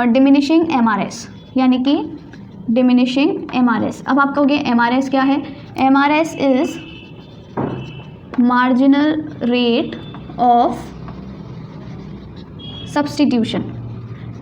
डिमिनिशिंग MRS, यानी कि डिमिनिशिंग MRS। अब आप कहोगे MRS क्या है, MRS is marginal rate of substitution,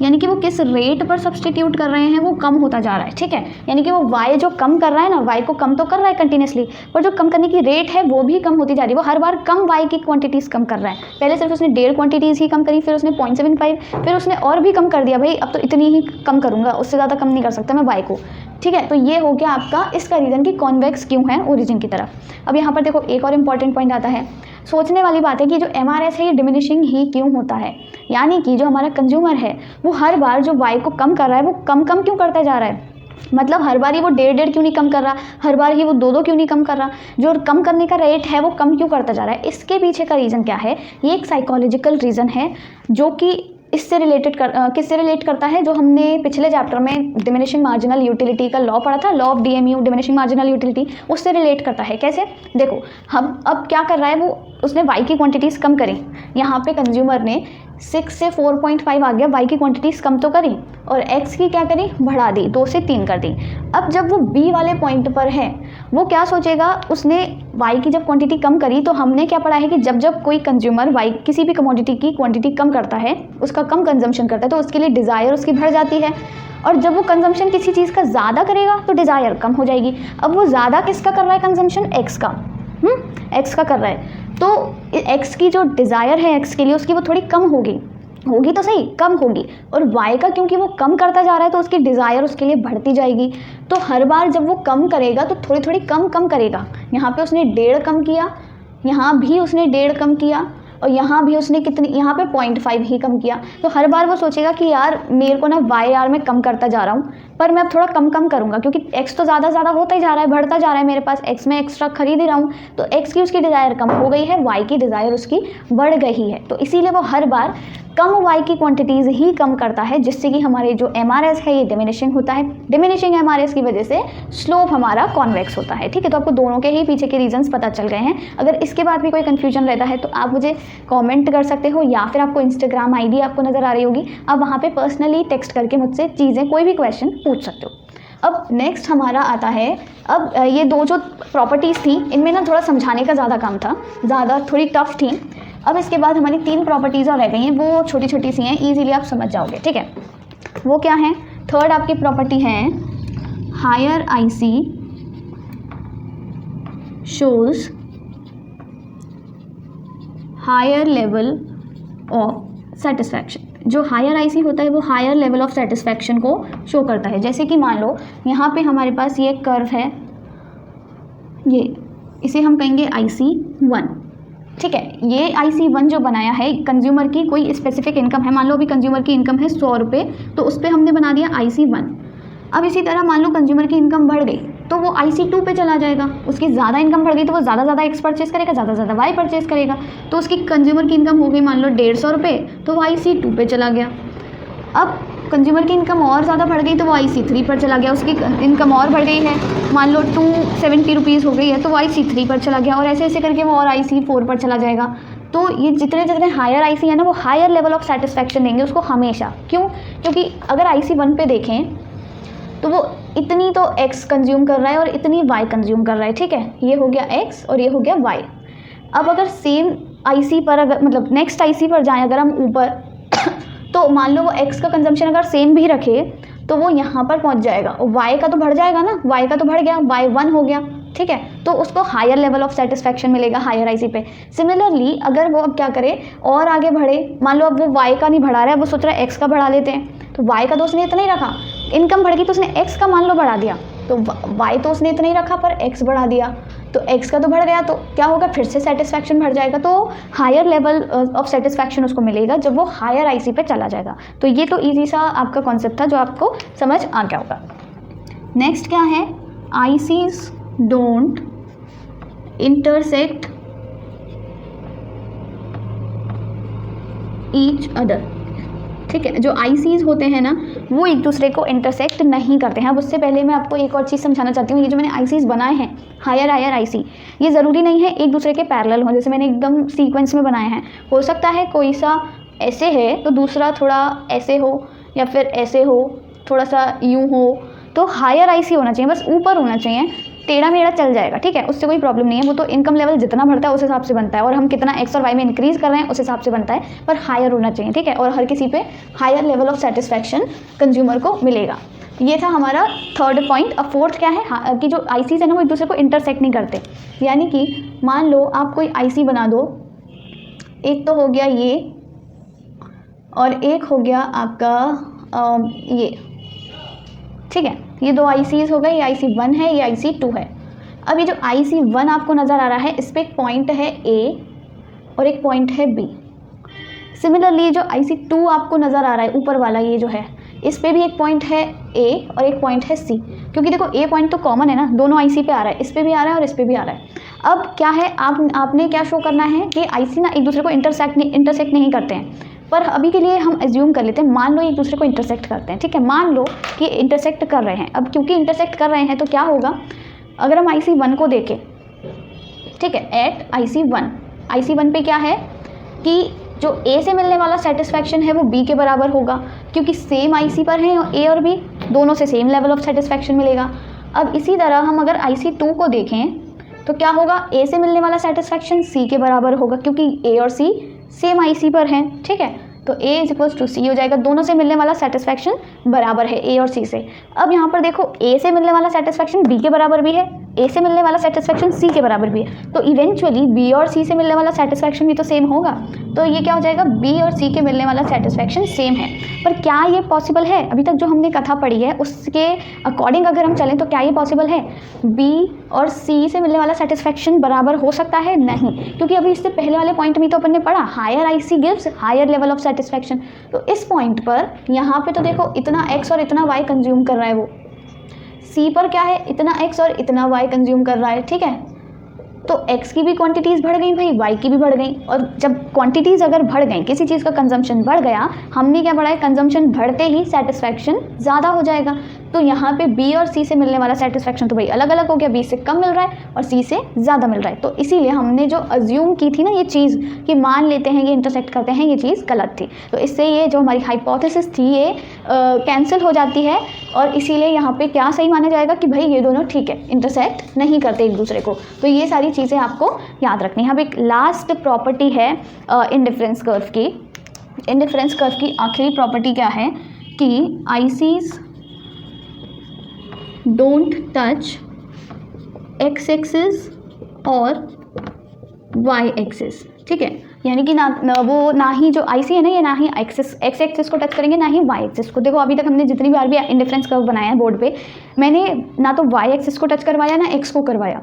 यानी कि वो किस रेट पर सब्सटीट्यूट कर रहे हैं वो कम होता जा रहा है, ठीक है। यानी कि वो y जो कम कर रहा है ना, y को कम तो कर रहा है कंटिन्यूसली, पर जो कम करने की रेट है वो भी कम होती जा रही है, वो हर बार कम y की क्वांटिटीज़ कम कर रहा है। पहले सिर्फ उसने 1.5 क्वांटिटीज़ ही कम करी, फिर उसने 0.75, फिर उसने और भी कम कर दिया, भाई अब तो इतनी ही कम करूँगा, उससे ज़्यादा कम नहीं कर सकता मैं y को, ठीक है। तो ये हो गया आपका इसका रीज़न कि कॉन्वेक्स क्यों है ओरिजिन की तरफ। अब यहाँ पर देखो एक और इम्पॉर्टेंट पॉइंट आता है, सोचने वाली बात है कि जो MRS है ये डिमिनिशिंग ही क्यों होता है, यानी कि जो हमारा कंज्यूमर है वो हर बार जो y को कम कर रहा है वो कम क्यों करता जा रहा है, मतलब हर बार ही वो 1.5 क्यों नहीं कम कर रहा, हर बार ही वो 2 क्यों नहीं कम कर रहा, जो कम करने का रेट है वो कम क्यों करता जा रहा है। इसके पीछे का रीज़न क्या है, ये एक साइकोलॉजिकल रीज़न है जो कि किससे रिलेट करता है, जो हमने पिछले चैप्टर में डिमिनिशिंग मार्जिनल यूटिलिटी का लॉ पढ़ा था, law of DMU, diminishing marginal utility, उससे रिलेट करता है। कैसे? देखो हम अब क्या कर रहा है, वो उसने y की क्वांटिटीज़ कम करी, यहाँ पे कंज्यूमर ने 6 से 4.5 आ गया, y की क्वांटिटीज़ कम तो करी, और x की क्या करी, बढ़ा दी, 2 से 3 कर दी। अब जब वो b वाले पॉइंट पर है, वो क्या सोचेगा, उसने y की जब क्वांटिटी कम करी, तो हमने क्या पढ़ा है कि जब जब कोई कंज्यूमर y किसी भी कमोडिटी की क्वांटिटी कम करता है, उसका कम कंजम्पशन करता है, तो उसके लिए डिज़ायर उसकी बढ़ जाती है, और जब वो कंजम्पशन किसी चीज़ का ज़्यादा करेगा तो डिज़ायर कम हो जाएगी। अब वो ज़्यादा किसका कर रहा है कंजम्पशन, x का, x का कर रहा है, तो x की जो डिज़ायर है x के लिए, उसकी वो थोड़ी कम होगी तो सही, कम होगी, और y का क्योंकि वो कम करता जा रहा है, तो उसकी डिज़ायर उसके लिए बढ़ती जाएगी। तो हर बार जब वो कम करेगा तो थोड़ी थोड़ी कम करेगा। यहाँ पे उसने 1.5 कम किया, यहाँ भी उसने 1.5 कम किया, और यहाँ भी उसने कितनी, यहाँ पे 0.5 ही कम किया। तो हर बार वो सोचेगा कि यार मेरे को ना y यार मैं कम करता जा रहा हूँ, पर मैं अब थोड़ा कम करूँगा, क्योंकि x तो ज़्यादा होता ही जा रहा है, बढ़ता जा रहा है मेरे पास, x में एक्स्ट्रा खरीद ही रहा हूँ, तो x की उसकी डिज़ायर कम हो गई है, y की डिज़ायर उसकी बढ़ गई है। तो इसीलिए वो हर बार कम y की क्वांटिटीज़ ही कम करता है, जिससे कि हमारे जो MRS है ये डिमिनिशिंग होता है। डिमिनिशिंग MRS की वजह से स्लोप हमारा कॉन्वेक्स होता है। ठीक है, तो आपको दोनों के ही पीछे के रीजंस पता चल गए हैं। अगर इसके बाद भी कोई कन्फ्यूजन रहता है तो आप मुझे कमेंट कर सकते हो, या फिर आपको इंस्टाग्राम ID आपको नज़र आ रही होगी, आप वहाँ पर पर्सनली टेक्स्ट करके मुझसे चीज़ें, कोई भी क्वेश्चन पूछ सकते हो। अब नेक्स्ट हमारा आता है, अब ये 2 जो प्रॉपर्टीज़ थी, इनमें ना थोड़ा समझाने का ज़्यादा काम था, ज़्यादा थोड़ी टफ थी। अब इसके बाद हमारी 3 प्रॉपर्टीज़ और रह गई हैं, वो छोटी छोटी सी हैं, ईजिली आप समझ जाओगे। ठीक है, वो क्या है? थर्ड आपकी प्रॉपर्टी है higher IC shows higher level of satisfaction. जो हायर IC होता है वो हायर लेवल ऑफ सेटिस्फैक्शन को शो करता है। जैसे कि मान लो यहाँ पे हमारे पास ये कर्व है, ये इसे हम कहेंगे IC1। ठीक है, ये IC1 जो बनाया है, कंज्यूमर की कोई स्पेसिफिक इनकम है, मान लो अभी कंज्यूमर की इनकम है 100 रुपये, तो उस पर हमने बना दिया IC1। अब इसी तरह मान लो कंज्यूमर की इनकम बढ़ गई तो वो IC2 पे चला जाएगा, उसकी ज़्यादा इनकम बढ़ गई तो वो ज़्यादा एक्स परचेज करेगा, ज़्यादा वाई परचेज करेगा, तो उसकी कंज्यूमर की इनकम हो गई मान लो 150 रुपये, तो वो IC2 पे चला गया। अब कंज्यूमर की इनकम और ज़्यादा बढ़ गई तो वो IC3 पर चला गया, उसकी इनकम और बढ़ गई है, मान लो 270 रुपीज़ हो गई है, तो वो IC3 पर चला गया, और ऐसे ऐसे करके वो और IC4 पर चला जाएगा। तो ये जितने हायर IC है ना, वो हायर लेवल ऑफ सेटिस्फैक्शन देंगे उसको हमेशा। क्यों? क्योंकि अगर IC1 पे देखें तो वो इतनी तो x कंज्यूम कर रहा है और इतनी y कंज्यूम कर रहा है। ठीक है, ये हो गया x और ये हो गया y। अब अगर सेम IC पर, अगर मतलब नेक्स्ट IC पर जाएं अगर हम ऊपर तो मान लो वो x का कंजम्पशन अगर सेम भी रखे तो वो यहाँ पर पहुँच जाएगा, और y का तो बढ़ जाएगा ना, y का तो बढ़ गया, y1 हो गया। ठीक है, तो उसको हायर लेवल ऑफ सेटिस्फैक्शन मिलेगा हायर IC पे। सिमिलरली अगर वो अब क्या करे और आगे बढ़े, मान लो अब वो y का नहीं बढ़ा रहा है, वो सोच रहा है x का बढ़ा लेते हैं, तो y का तो उसने इतना ही रखा, इनकम बढ़ गई तो उसने x का मान लो बढ़ा दिया, तो y तो उसने इतना ही रखा पर x बढ़ा दिया, तो x का तो बढ़ गया, तो क्या होगा, फिर से सेटिस्फैक्शन बढ़ जाएगा। तो हायर लेवल ऑफ सेटिस्फैक्शन उसको मिलेगा जब वो हायर IC पे चला जाएगा। तो ये तो ईजी सा आपका कॉन्सेप्ट था जो आपको समझ आ गया होगा। नेक्स्ट क्या है, ICs don't intersect each other. ठीक है, जो ICs होते हैं ना वो एक दूसरे को इंटरसेक्ट नहीं करते हैं। अब उससे पहले मैं आपको एक और चीज़ समझाना चाहती हूँ, ये जो मैंने ICs बनाए हैं हायर IC, ये ज़रूरी नहीं है एक दूसरे के पैरेलल हों, जैसे मैंने एकदम सीक्वेंस में बनाए हैं। हो सकता है कोई सा ऐसे है तो दूसरा थोड़ा ऐसे हो, या फिर ऐसे हो, थोड़ा सा यूँ हो, तो हायर IC होना चाहिए, बस ऊपर होना चाहिए, टेढ़ा मेढ़ा चल जाएगा। ठीक है, उससे कोई प्रॉब्लम नहीं है, वो तो इनकम लेवल जितना बढ़ता है उस हिसाब से बनता है, और हम कितना x और y में इंक्रीज़ कर रहे हैं उस हिसाब से बनता है, पर हायर होना चाहिए। ठीक है, और हर किसी पे higher level of satisfaction consumer को मिलेगा। ये था हमारा थर्ड पॉइंट। अब फोर्थ क्या है कि जो ICs है ना वो एक दूसरे को इंटरसेक्ट नहीं करते। यानी कि मान लो आप कोई IC बना दो, एक तो हो गया ये और एक हो गया आपका ये। ठीक है, ये 2 ICs हो गए, ये IC1 है, ये IC2 है। अब ये जो IC1 आपको नज़र आ रहा है, इस पर एक पॉइंट है A और एक पॉइंट है B। सिमिलरली जो IC2 आपको नज़र आ रहा है ऊपर वाला, ये जो है, इस पर भी एक पॉइंट है A और एक पॉइंट है C, क्योंकि देखो A पॉइंट तो कॉमन है ना, दोनों IC पे आ रहा है, इस पर भी आ रहा है और इस पर भी आ रहा है। अब क्या है, आपने क्या शो करना है कि IC ना एक दूसरे को इंटरसेक्ट नहीं करते हैं। पर अभी के लिए हम एज्यूम कर लेते हैं, मान लो एक दूसरे को इंटरसेक्ट करते हैं, ठीक है, मान लो कि इंटरसेक्ट कर रहे हैं। अब क्योंकि इंटरसेक्ट कर रहे हैं तो क्या होगा, अगर हम IC1 को देखें, ठीक है, एट IC1 पे क्या है कि जो A से मिलने वाला सेटिस्फैक्शन है वो B के बराबर होगा, क्योंकि सेम IC पर हैं A और B, दोनों से सेम लेवल ऑफ सेटिस्फैक्शन मिलेगा। अब इसी तरह हम अगर IC2 को देखें तो क्या होगा, A से मिलने वाला सेटिस्फैक्शन C के बराबर होगा, क्योंकि A और C सेम IC पर हैं, ठीक है, तो A is equals to C हो जाएगा। दोनों से मिलने वाला सेटिस्फैक्शन बराबर है A और C से। अब यहाँ पर देखो A से मिलने वाला सेटिस्फैक्शन B के बराबर भी है, A से मिलने वाला सेटिस्फैक्शन C के बराबर भी है, तो इवेंचुअली B और C से मिलने वाला सेटिस्फैक्शन भी तो सेम होगा। तो ये क्या हो जाएगा, B और C के मिलने वाला सेटिस्फैक्शन सेम है। पर क्या ये पॉसिबल है, अभी तक जो हमने कथा पढ़ी है उसके अकॉर्डिंग अगर हम चलें तो क्या ये पॉसिबल है, B और C से मिलने वाला सेटिस्फैक्शन बराबर हो सकता है? नहीं, क्योंकि अभी इससे पहले वाले पॉइंट में तो अपन ने पढ़ा higher IC gives higher level of satisfaction. तो इस पॉइंट पर यहाँ पे तो देखो इतना X और इतना Y कंज्यूम कर रहा है, वो C पर क्या है, इतना X और इतना Y कंज्यूम कर रहा है, ठीक है, तो X की भी क्वांटिटीज़ बढ़ गई भाई, Y की भी बढ़ गई। और जब क्वांटिटीज़ अगर बढ़ गई, किसी चीज़ का कंजम्पशन बढ़ गया, हमने क्या पढ़ा है, कंजम्पशन बढ़ते ही सेटिस्फैक्शन ज़्यादा हो जाएगा। तो यहाँ पे B और C से मिलने वाला सेटिस्फैक्शन तो भाई अलग अलग हो गया, B से कम मिल रहा है और C से ज़्यादा मिल रहा है। तो इसीलिए हमने जो अज्यूम की थी ना ये चीज़ कि मान लेते हैं ये इंटरसेक्ट करते हैं, ये चीज़ गलत थी। तो इससे ये जो हमारी हाइपोथेसिस थी ये कैंसिल हो जाती है, और इसीलिए यहाँ पे क्या सही माना जाएगा कि भाई ये दोनों ठीक है, इंटरसेक्ट नहीं करते एक दूसरे को। तो ये सारी चीज़ें आपको याद रखनी है। अब एक लास्ट प्रॉपर्टी है इंडिफरेंस कर्व की। इंडिफरेंस कर्व की आखिरी प्रॉपर्टी क्या है कि ICs don't touch X axis और Y एक्सिस, ठीक है, यानी कि ना ही जो IC है ना, ये ना ही X एक्सिस को टच करेंगे, ना ही Y एक्सिस को। देखो अभी तक हमने जितनी बार भी इंडिफरेंस कर्व बनाया है बोर्ड पे, मैंने ना तो Y एक्सिस को टच करवाया ना X को करवाया,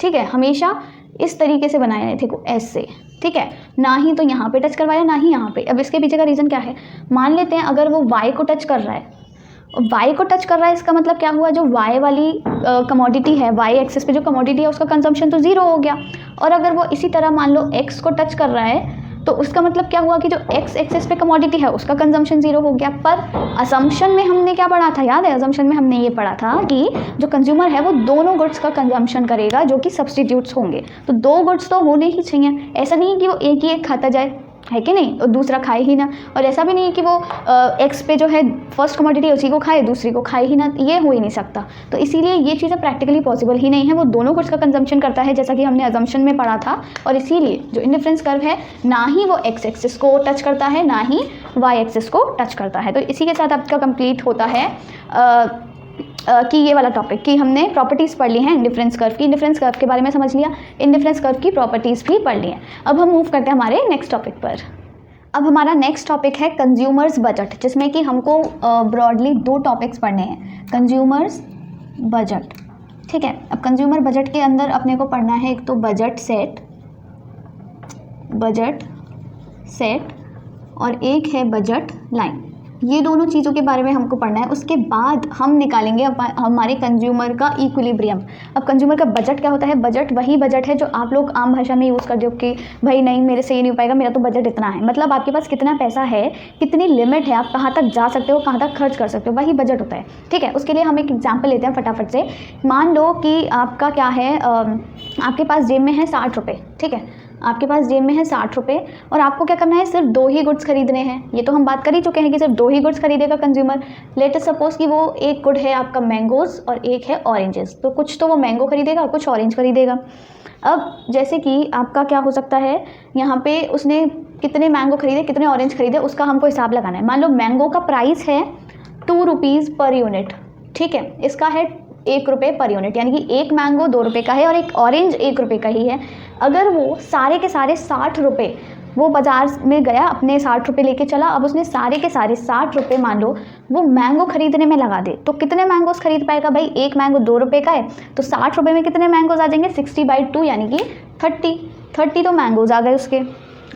ठीक है, हमेशा इस तरीके से बनाया है, देखो ऐसे, ठीक है, ना ही तो यहाँ पे टच करवाया ना ही यहाँ पे। अब इसके पीछे का रीज़न क्या है, मान लेते हैं अगर वो Y को टच कर रहा है, Y को टच कर रहा है, इसका मतलब क्या हुआ, जो Y वाली कमोडिटी है, Y एक्सिस पे जो कमोडिटी है उसका कंजम्पशन तो ज़ीरो हो गया। और अगर वो इसी तरह मान लो X को टच कर रहा है तो उसका मतलब क्या हुआ कि जो X एक्सिस पे कमोडिटी है उसका कंजम्पशन ज़ीरो हो गया। पर असम्पशन में हमने क्या पढ़ा था, याद है, असम्पशन में हमने ये पढ़ा था कि जो कंज्यूमर है वो दोनों गुड्स का कंजम्पशन करेगा जो कि सब्सटीट्यूट्स होंगे। तो दो गुड्स तो होने ही चाहिए, ऐसा नहीं है कि वो एक ही एक खाता जाए, है कि नहीं, और दूसरा खाए ही ना। और ऐसा भी नहीं है कि वो X पे जो है फर्स्ट कमोडिटी उसी को खाए दूसरी को खाए ही ना, ये हो ही नहीं सकता। तो इसीलिए ये चीज़ें प्रैक्टिकली पॉसिबल ही नहीं है, वो दोनों गुड्स का कंजम्पशन करता है जैसा कि हमने अजम्पशन में पढ़ा था। और इसीलिए जो इंडिफरेंस कर्व है ना ही वो X एक्सिस को टच करता है ना ही Y एक्सिस को टच करता है। तो इसी के साथ आपका कंप्लीट होता है कि ये वाला टॉपिक कि हमने प्रॉपर्टीज़ पढ़ ली हैं इंडिफरेंस कर्व की, इंडिफरेंस कर्व के बारे में समझ लिया, इंडिफरेंस कर्व की प्रॉपर्टीज़ भी पढ़ ली हैं। अब हम मूव करते हैं हमारे नेक्स्ट टॉपिक पर। अब हमारा नेक्स्ट टॉपिक है कंज्यूमर्स बजट, जिसमें कि हमको ब्रॉडली दो टॉपिक्स पढ़ने हैं, कंज्यूमर्स बजट, ठीक है। अब कंज्यूमर बजट के अंदर अपने को पढ़ना है एक तो बजट सेट और एक है बजट लाइन। ये दोनों चीज़ों के बारे में हमको पढ़ना है। उसके बाद हम निकालेंगे हमारे कंज्यूमर का इक्विलिब्रियम। अब कंज्यूमर का बजट क्या होता है, बजट वही बजट है जो आप लोग आम भाषा में यूज़ करते हो कि भाई नहीं मेरे से ये नहीं हो पाएगा, मेरा तो बजट इतना है, मतलब आपके पास कितना पैसा है, कितनी लिमिट है, आप कहाँ तक जा सकते हो, कहाँ तक खर्च कर सकते हो, वही बजट होता है, ठीक है। उसके लिए हम एक एग्जाम्पल लेते हैं फटाफट से। मान लो कि आपका क्या है, आपके पास जेब में है 60 रुपये, ठीक है, आपके पास जेब में है 60 रुपये और आपको क्या करना है, सिर्फ दो ही गुड्स खरीदने हैं। ये तो हम बात कर ही चुके हैं कि सिर्फ दो ही गुड्स खरीदेगा कंज्यूमर। लेट अस सपोज कि वो एक गुड है आपका मैंगोज़ और एक है ऑरेंजेस, तो कुछ तो वो मैंगो खरीदेगा और कुछ ऑरेंज खरीदेगा। अब जैसे कि आपका क्या हो सकता है, यहाँ पे उसने कितने मैंगो खरीदे कितने ऑरेंज खरीदे उसका हमको हिसाब लगाना है। मान लो मैंगो का प्राइस है 2 रुपीज़ पर यूनिट, ठीक है, इसका है 1 रुपये पर यूनिट, यानी कि एक मैंगो 2 रुपये का है और एक ऑरेंज 1 रुपये का ही है। अगर वो सारे के सारे 60 रुपये, वो बाज़ार में गया अपने 60 रुपये लेके चला, अब उसने सारे के सारे 60 रुपये मान लो वो मैंगो खरीदने में लगा दे, तो कितने मैंगोज़ खरीद पाएगा भाई, एक मैंगो 2 रुपये का है तो 60 रुपये में कितने मैंगोज़ आ जाएंगे, 60/2 यानी कि 30 तो मैंगोज़ आ गए उसके।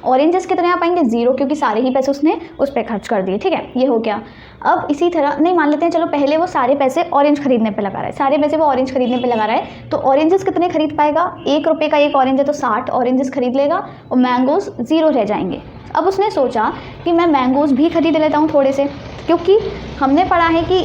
ऑरेंजेस कितने आ पाएंगे, 0, क्योंकि सारे ही पैसे उसने उस पर खर्च कर दिए, ठीक है, ये हो गया। अब इसी तरह नहीं मान लेते हैं, चलो पहले वो सारे पैसे ऑरेंज खरीदने पे लगा रहा है, सारे पैसे वो ऑरेंज खरीदने पे लगा रहा है, तो ऑरेंजेस कितने खरीद पाएगा, 1 रुपये का एक ऑरेंज है तो 60 ऑरेंजेस खरीद लेगा और मैंगोज़ 0 रह जाएंगे। अब उसने सोचा कि मैं मैंगोज़ भी खरीद लेता हूँ थोड़े से, क्योंकि हमने पढ़ा है कि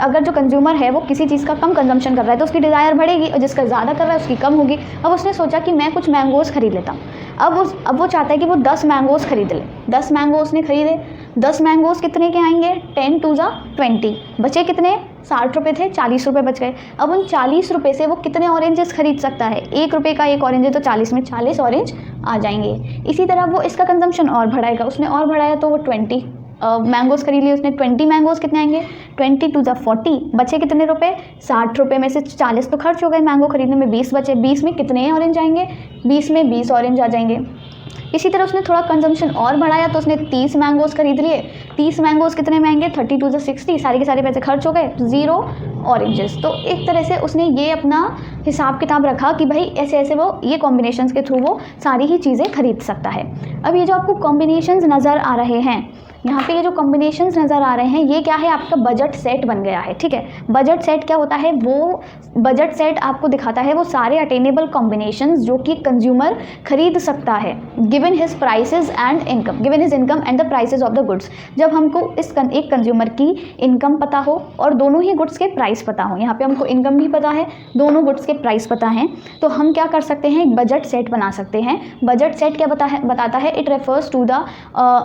अगर जो कंज्यूमर है वो किसी चीज़ का कम कंजम्पशन कर रहा है तो उसकी डिज़ायर बढ़ेगी और जिसका ज़्यादा कर रहा है उसकी कम होगी। अब उसने सोचा कि मैं कुछ मैंगोज़ खरीद लेता हूँ। अब वो चाहता है कि वो 10 मैंगोज़ खरीद ले। 10 मैंगो उसने खरीदे। 10 मैंगोज़ कितने के आएंगे? 10 टू ज़ा 20। बचे कितने? 60 रुपये थे, 40 रुपये बच गए। अब उन 40 रुपये से वो कितने ऑरेंजेस खरीद सकता है? 1 रुपये का एक ऑरेंज है तो 40 में 40 ऑरेंज आ जाएंगे। इसी तरह वो इसका कंजम्पशन और बढ़ाएगा। उसने और बढ़ाया तो वो 20 मैंगोज़ खरीद लिए उसने। 20 मैंगोज़ कितने आएंगे? 20 टू ज़ा 40। बचे कितने रुपए? 60 रुपये में से 40 तो खर्च हो गए मैंगो खरीदने में, 20 बचे। 20 में कितने ऑरेंज आएंगे? 20 में 20 ऑरेंज आ जाएंगे। इसी तरह उसने थोड़ा कंजम्पशन और बढ़ाया तो उसने 30 मैंगोज़ खरीद लिए। 30 मैंगोज़ कितने में आएंगे? 30 टू ज़ा 60। सारे के सारे पैसे खर्च हो गए, 0 ऑरेंजेस। तो एक तरह से उसने ये अपना हिसाब किताब रखा कि भाई ऐसे ऐसे वो ये कॉम्बिनेशंस के थ्रू वो सारी ही चीज़ें खरीद सकता है। अब ये जो आपको कॉम्बिनेशंस नज़र आ रहे हैं, यहाँ पे ये जो कॉम्बिनेशंस नज़र आ रहे हैं, ये क्या है? आपका बजट सेट बन गया है। ठीक है, बजट सेट क्या होता है? वो बजट सेट आपको दिखाता है वो सारे अटेनेबल कॉम्बिनेशंस जो कि कंज्यूमर खरीद सकता है given his prices and income, given his income and the prices of the goods. जब हमको एक कंज्यूमर की इनकम पता हो और दोनों ही गुड्स के प्राइस पता हो, यहाँ पे हमको इनकम भी पता है, दोनों गुड्स के प्राइस पता हैं, तो हम क्या कर सकते हैं? एक बजट सेट बना सकते हैं। बजट सेट क्या बताता है? It refers to the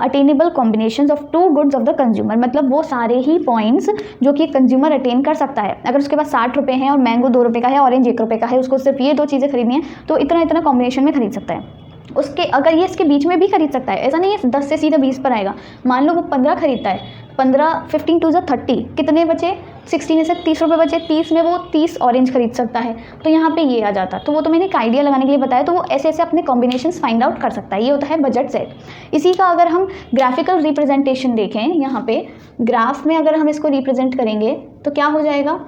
attainable combination of 2 goods of the consumer. मतलब वो सारे ही पॉइंट्स जो कि कंज्यूमर अटेन कर सकता है। अगर उसके पास 60 रुपये हैं और मैंगो 2 रुपये का है, ऑरेंज 1 रुपये का है, उसको सिर्फ ये 2 चीज़ें खरीदनी है तो इतना इतना कॉम्बिनेशन में खरीद सकता है। उसके अगर ये इसके बीच में भी खरीद सकता है, ऐसा नहीं है 10 से सीधा 20 पर आएगा। मान लो वो 15 खरीदता है, 15 टू ज़ा 30, कितने बचे? 60 में से 30 रुपये बचे, 30 में वो 30 ऑरेंज खरीद सकता है। तो यहाँ पे ये आ जाता। तो वो तो मैंने एक आइडिया लगाने के लिए बताया, तो वो ऐसे ऐसे अपने कॉम्बिनेशंस फाइंड आउट कर सकता है। ये होता है बजट सेट। इसी का अगर हम ग्राफिकल रिप्रेजेंटेशन देखें, यहाँ पे ग्राफ में अगर हम इसको रिप्रेजेंट करेंगे तो क्या हो जाएगा?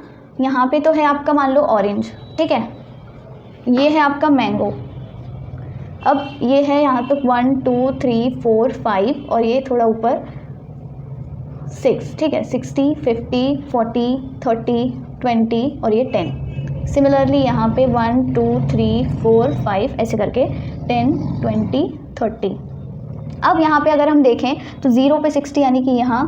यहाँ पे तो है आपका मान लो ऑरेंज, ठीक है, ये है आपका मैंगो, अब ये है यहाँ तक 1 2 3 4 5 और ये थोड़ा ऊपर 6, ठीक है, 60 50 40 30 20 और ये 10। सिमिलरली यहाँ पे 1 2 3 4 5 ऐसे करके 10 20 30। अब यहाँ पे अगर हम देखें तो 0 पे 60 यानी कि यहाँ,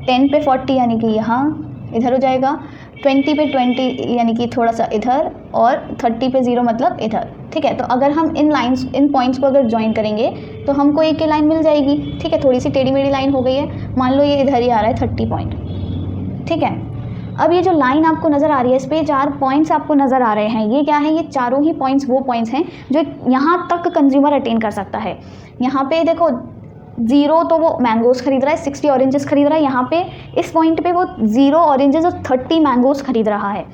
10 पे 40 यानी कि यहाँ इधर हो जाएगा, 20 पे 20 यानी कि थोड़ा सा इधर, और 30 पे 0 मतलब इधर। ठीक है, तो अगर हम इन पॉइंट्स को अगर ज्वाइन करेंगे तो हमको एक ही लाइन मिल जाएगी। ठीक है, थोड़ी सी टेढ़ी मेढ़ी लाइन हो गई है, मान लो ये इधर ही आ रहा है 30 पॉइंट। ठीक है, अब ये जो लाइन आपको नज़र आ रही है, इस पर 4 पॉइंट्स आपको नज़र आ रहे हैं, ये क्या है? ये चारों ही पॉइंट्स वो पॉइंट्स हैं जो यहाँ तक कंज्यूमर अटेन कर सकता है। यहाँ पे देखो 0 तो वो मैंगोज़ खरीद रहा है, 60 ऑरेंजेस खरीद रहा है। यहाँ पे इस पॉइंट पे वो 0 ऑरेंजेस और 30 मैंगोज़ खरीद रहा है।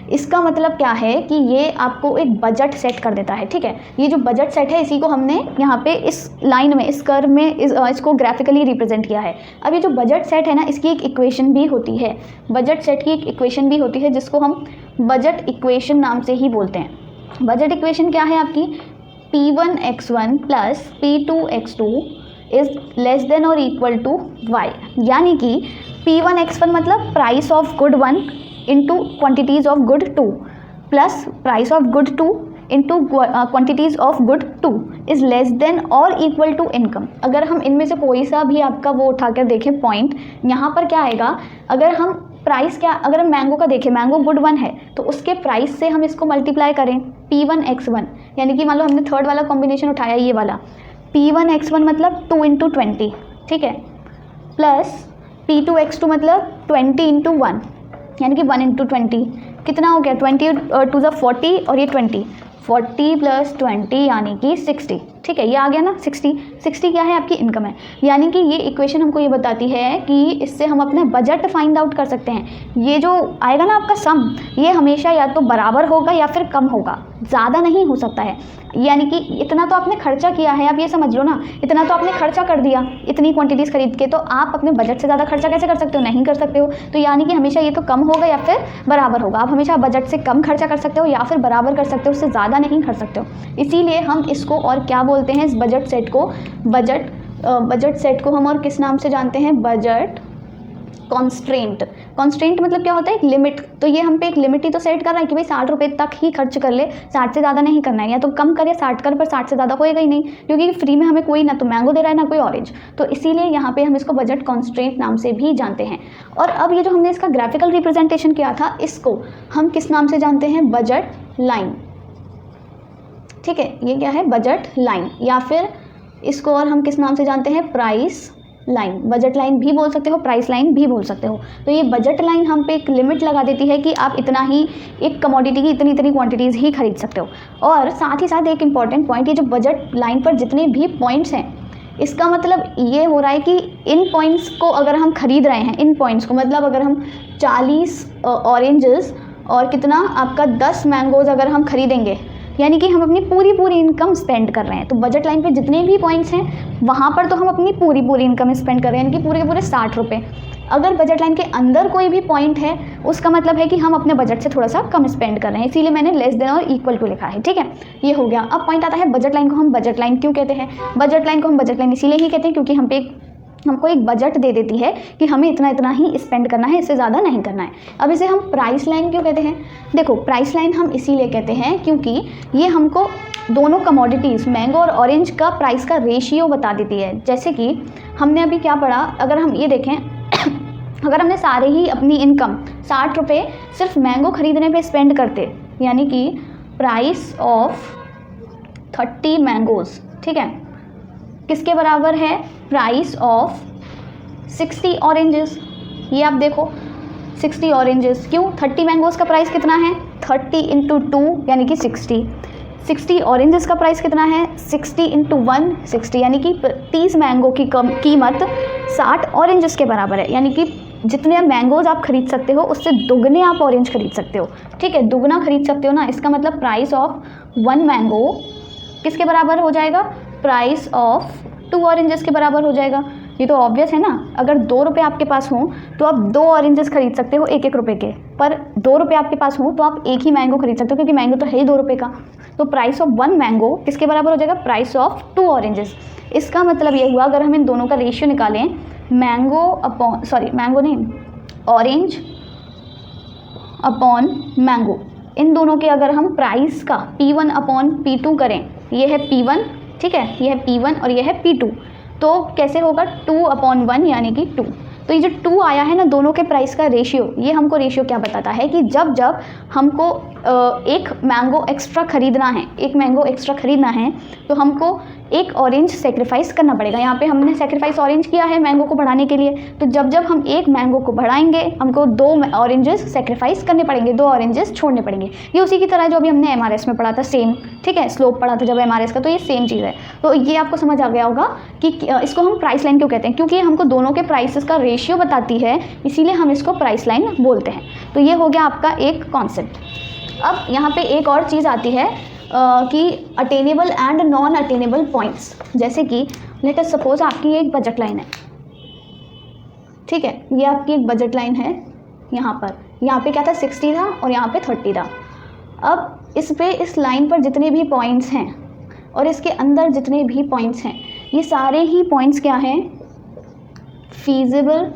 इसका मतलब क्या है कि ये आपको एक बजट सेट कर देता है। ठीक है, ये जो बजट सेट है इसी को हमने यहाँ पे इस लाइन में, इस कर्व में इसको ग्राफिकली रिप्रेजेंट किया है। अब ये जो बजट सेट है ना, इसकी एक इक्वेशन भी होती है, बजट सेट की एक इक्वेशन भी होती है जिसको हम बजट इक्वेशन नाम से ही बोलते हैं। बजट इक्वेशन क्या है आपकी? P1x1 plus P2x2 is less than और इक्वल टू y, यानी कि P1x1 मतलब price of good 1 into quantities of good 2 plus price of good 2 into quantities of good 2 is less than और इक्वल टू इनकम। अगर हम इनमें से कोई सा भी आपका वो उठाकर देखें पॉइंट, यहाँ पर क्या आएगा? अगर हम प्राइस क्या, अगर हम मैंगो का देखें, मैंगो गुड 1 है तो उसके प्राइस से हम इसको मल्टीप्लाई करें P1x1, यानी कि मान लो हमने थर्ड वाला कॉम्बिनेशन उठाया ये वाला, P1x1 मतलब 2 इंटू 20, ठीक है, प्लस P2x2 मतलब 20 इंटू 1 यानी कि 1 इंटू 20, कितना हो गया? 20 टू ज़ा 40 और ये 40 प्लस 20 यानी कि 60। ठीक है, ये आ गया ना 60 क्या है? आपकी इनकम है। यानी कि ये इक्वेशन हमको ये बताती है कि इससे हम अपने बजट फाइंड आउट कर सकते हैं। ये जो आएगा ना आपका सम, ये हमेशा या तो बराबर होगा या फिर कम होगा, ज़्यादा नहीं हो सकता है। यानी कि इतना तो आपने खर्चा किया है, आप ये समझ लो ना, इतना तो आपने खर्चा कर दिया इतनी क्वांटिटीज़ खरीद के, तो आप अपने बजट से ज़्यादा खर्चा कैसे कर सकते हो? नहीं कर सकते हो। तो यानी कि हमेशा ये तो कम होगा या फिर बराबर होगा। आप हमेशा बजट से कम खर्चा कर सकते हो या फिर बराबर कर सकते हो, उससे ज़्यादा नहीं कर सकते हो। इसीलिए हम इसको और क्या बोलते हैं? इस बजट सेट को, बजट सेट को हम और किस नाम से जानते हैं? Budget constraint. कॉन्स्ट्रेंट मतलब क्या होता है, एक लिमिट। तो ये हम पे एक लिमिट ही तो सेट कर रहा है कि भाई 60 रुपये तक ही खर्च कर ले, 60 से ज़्यादा नहीं करना है, या तो कम कर या 60 कर, पर 60 से ज़्यादा होएगा ही नहीं, क्योंकि फ्री में हमें कोई ना तो मैंगो दे रहा है ना कोई ऑरेंज। तो इसीलिए यहाँ पे हम इसको बजट कॉन्स्ट्रेंट नाम से भी जानते हैं। और अब ये जो हमने इसका ग्राफिकल रिप्रेजेंटेशन किया था, इसको हम किस नाम से जानते हैं, बजट लाइन। ठीक है, ये क्या है, बजट लाइन, या फिर इसको और हम किस नाम से जानते हैं, प्राइस लाइन। बजट लाइन भी बोल सकते हो, प्राइस लाइन भी बोल सकते हो। तो ये बजट लाइन हम पे एक लिमिट लगा देती है कि आप इतना ही, एक कमोडिटी की इतनी इतनी क्वांटिटीज़ ही खरीद सकते हो। और साथ ही साथ एक इंपॉर्टेंट पॉइंट, ये जो बजट लाइन पर जितने भी पॉइंट्स हैं, इसका मतलब ये हो रहा है कि इन पॉइंट्स को अगर हम खरीद रहे हैं, इन पॉइंट्स को मतलब अगर हम 40 ऑरेंजेस और कितना आपका 10 मैंगोज़ अगर हम खरीदेंगे, यानी कि हम अपनी पूरी इनकम स्पेंड कर रहे हैं। तो बजट लाइन पे जितने भी पॉइंट्स हैं वहाँ पर तो हम अपनी पूरी इनकम स्पेंड कर रहे हैं, यानी कि पूरे के पूरे 60 रुपये। अगर बजट लाइन के अंदर कोई भी पॉइंट है, उसका मतलब है कि हम अपने बजट से थोड़ा सा कम स्पेंड कर रहे हैं, इसीलिए मैंने लेस देन और इक्वल टू लिखा है। ठीक है, ये हो गया। अब पॉइंट आता है, बजट लाइन को हम बजट लाइन क्यों कहते हैं। बजट लाइन को हम बजट लाइन इसीलिए ही कहते हैं क्योंकि हमको एक बजट दे देती है कि हमें इतना इतना ही स्पेंड करना है, इससे ज़्यादा नहीं करना है। अब इसे हम प्राइस लाइन क्यों कहते हैं। देखो, प्राइस लाइन हम इसीलिए कहते हैं क्योंकि ये हमको दोनों कमोडिटीज़ मैंगो और ऑरेंज का प्राइस का रेशियो बता देती है। जैसे कि हमने अभी क्या पढ़ा, अगर हम ये देखें अगर हमने सारे ही अपनी इनकम 60 रुपये सिर्फ मैंगो खरीदने पे स्पेंड करते, यानी कि प्राइस ऑफ 30 मैंगोज़, ठीक है, किसके बराबर है, प्राइस ऑफ 60 ऑरेंजेस। ये आप देखो 60 ऑरेंजेस, क्यों, 30 मैंगोज़ का प्राइस कितना है, 30 इंटू 2 यानी कि 60। 60 ऑरेंजेस का प्राइस कितना है, 60 इंटू 1 60, यानी कि 30 मैंगो की कीमत 60 ऑरेंजेस के बराबर है। यानी कि जितने मैंगोज़ आप खरीद सकते हो उससे दुगने आप ऑरेंज खरीद सकते हो। ठीक है, दुगना खरीद सकते हो ना, इसका मतलब प्राइस ऑफ 1 मैंगो किसके बराबर हो जाएगा, प्राइस ऑफ 2 ऑरेंजेस के बराबर हो जाएगा। ये तो ऑब्वियस है ना। अगर 2 रुपये आपके पास हों तो आप 2 ऑरेंजेस खरीद सकते हो 1-1 रुपये के, पर 2 रुपये आपके पास हों तो आप एक ही मैंगो खरीद सकते हो, क्योंकि मैंगो तो है ही 2 रुपये का। तो प्राइस ऑफ 1 मैंगो किसके बराबर हो जाएगा, प्राइस ऑफ 2 ऑरेंजेस। इसका मतलब ये हुआ, अगर हम इन दोनों का रेशियो निकालें, ऑरेंज अपॉन मैंगो, इन दोनों के अगर हम प्राइस का P1 अपॉन P2 करें, ये है P1, ठीक है, ये है P1 और ये है P2, तो कैसे होगा, 2/1 यानी कि 2। तो ये जो 2 आया है ना, दोनों के प्राइस का रेशियो, ये हमको रेशियो क्या बताता है कि जब जब हमको एक मैंगो एक्स्ट्रा खरीदना है, तो हमको एक ऑरेंज सेक्रीफाइस करना पड़ेगा। यहाँ पे हमने सेक्रीफाइस ऑरेंज किया है मैंगो को बढ़ाने के लिए, तो जब जब हम एक मैंगो को बढ़ाएंगे हमको 2 ऑरेंजेस सेक्रीफाइस करने पड़ेंगे, 2 ऑरेंजेस छोड़ने पड़ेंगे। ये उसी की तरह जो अभी हमने MRS में पढ़ा था, सेम, ठीक है, स्लोप पढ़ा था जब MRS का, तो ये सेम चीज़ है। तो ये आपको समझ आ गया होगा कि इसको हम प्राइस लाइन क्यों कहते हैं, क्योंकि हमको दोनों के प्राइसेस का रेशियो बताती है, इसीलिए हम इसको प्राइस लाइन बोलते हैं। तो ये हो गया आपका एक कॉन्सेप्ट। अब यहाँ पे एक और चीज़ आती है कि attainable and non attainable points. जैसे कि लेट अस सपोज आपकी एक बजट लाइन है, ठीक है, ये आपकी एक बजट लाइन है। यहाँ पे क्या था, 60 था और यहाँ पे 30 था। अब इस लाइन पर जितने भी पॉइंट्स हैं और इसके अंदर जितने भी पॉइंट्स हैं, ये सारे ही पॉइंट्स क्या हैं, फीजिबल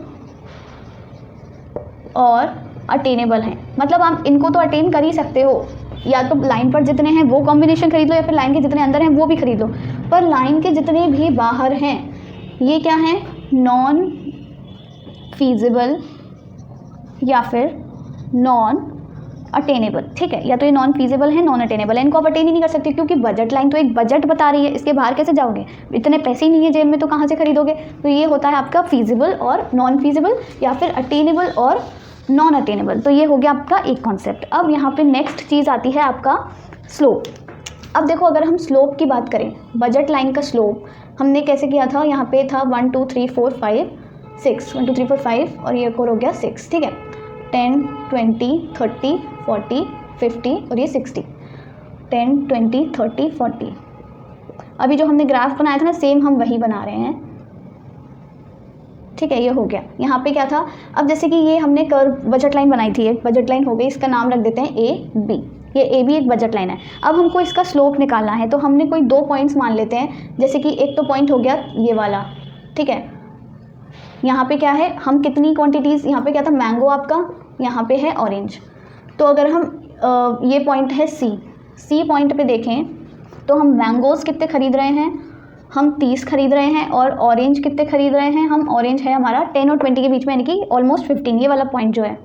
और अटेनेबल हैं। मतलब आप इनको तो अटेन कर ही सकते हो, या तो लाइन पर जितने हैं वो कॉम्बिनेशन खरीद लो, या फिर लाइन के जितने अंदर हैं वो भी खरीद लो, पर लाइन के जितने भी बाहर हैं ये क्या हैं, नॉन फीजिबल या फिर नॉन अटेनेबल। ठीक है, या तो ये नॉन फीजिबल है, नॉन अटेनेबल है, इनको आप अटेन ही नहीं कर सकते, क्योंकि बजट लाइन तो एक बजट बता रही है, इसके बाहर कैसे जाओगे, इतने पैसे ही नहीं है जेब में, तो कहाँ से खरीदोगे। तो ये होता है आपका फीजिबल और नॉन फीजिबल, या फिर अटेनेबल और नॉन अटेनेबल। तो ये हो गया आपका एक कॉन्सेप्ट। अब यहाँ पे नेक्स्ट चीज़ आती है आपका स्लोप। अब देखो, अगर हम स्लोप की बात करें, बजट लाइन का स्लोप हमने कैसे किया था, यहाँ पे था 1 2 3 4 5 6, 1 2 3 4 5 और ये और हो गया 6, ठीक है, 10 20 30 40 50 और ये 60, 10 20 30 40। अभी जो हमने ग्राफ बनाया था ना, सेम हम वही बना रहे हैं, ठीक है, ये हो गया। यहाँ पे क्या था, अब जैसे कि ये हमने कर्व बजट लाइन बनाई थी, एक बजट लाइन हो गई, इसका नाम रख देते हैं AB। ये AB एक बजट लाइन है। अब हमको इसका स्लोप निकालना है, तो हमने कोई 2 पॉइंट्स मान लेते हैं। जैसे कि एक तो पॉइंट हो गया ये वाला, ठीक है, यहाँ पे क्या है, हम कितनी क्वांटिटीज़, यहाँ पे क्या था मैंगो आपका, यहाँ पे है ऑरेंज। तो अगर हम ये पॉइंट है सी पॉइंट पे देखें तो हम मैंगोज़ कितने ख़रीद रहे हैं, हम 30 खरीद रहे हैं, और ऑरेंज कितने खरीद रहे हैं, हम ऑरेंज है हमारा 10 और 20 के बीच में, यानी कि ऑलमोस्ट 15, ये वाला पॉइंट जो है।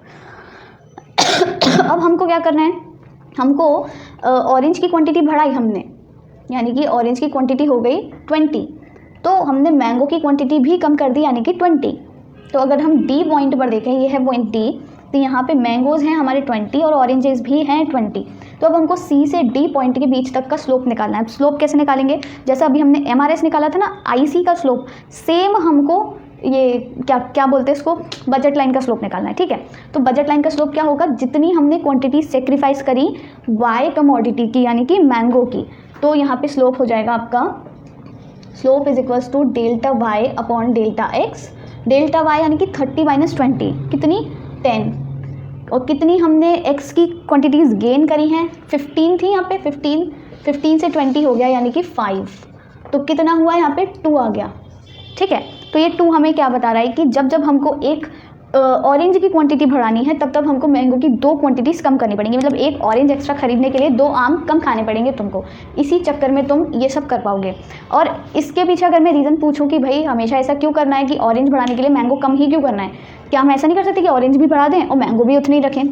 अब हमको क्या करना है, हमको ऑरेंज की क्वांटिटी बढ़ाई हमने, यानी कि ऑरेंज की क्वांटिटी हो गई 20, तो हमने मैंगो की क्वांटिटी भी कम कर दी, यानी कि 20। तो अगर हम डी पॉइंट पर देखें, ये है पॉइंट डी, तो यहाँ पे मैंगोज़ हैं हमारे 20 और ऑरेंजेस भी हैं 20। तो अब हमको सी से डी पॉइंट के बीच तक का स्लोप निकालना है। स्लोप कैसे निकालेंगे, जैसा अभी हमने एमआरएस निकाला था ना, आईसी का स्लोप, सेम हमको ये क्या बोलते हैं इसको, बजट लाइन का स्लोप निकालना है। ठीक है, तो बजट लाइन का स्लोप क्या होगा, जितनी हमने क्वांटिटी सेक्रीफाइस करी वाई कमोडिटी की, यानी कि मैंगो की, तो यहाँ पे स्लोप हो जाएगा आपका, slope is equals to delta Y upon delta X. Delta Y यानी कि 30 माइनस 20, कितनी 10, और कितनी हमने x की क्वांटिटीज़ गेन करी हैं, 15 थी यहाँ पे, 15 से 20 हो गया, यानी कि 5, तो कितना हुआ यहाँ पे 2 आ गया। ठीक है, तो ये 2 हमें क्या बता रहा है कि जब जब हमको एक ऑरेंज की क्वांटिटी बढ़ानी है, तब तब हमको मैंगो की 2 क्वांटिटीज़ कम करनी पड़ेंगी, मतलब एक ऑरेंज एक्स्ट्रा खरीदने के लिए 2 आम कम खाने पड़ेंगे तुमको, इसी चक्कर में तुम ये सब कर पाओगे। और इसके पीछे अगर मैं रीज़न पूछूं कि भाई हमेशा ऐसा क्यों करना है कि ऑरेंज बढ़ाने के लिए मैंगो कम ही क्यों करना है, क्या हम ऐसा नहीं कर सकते कि ऑरेंज भी बढ़ा दें और मैंगो भी उतनी रखें,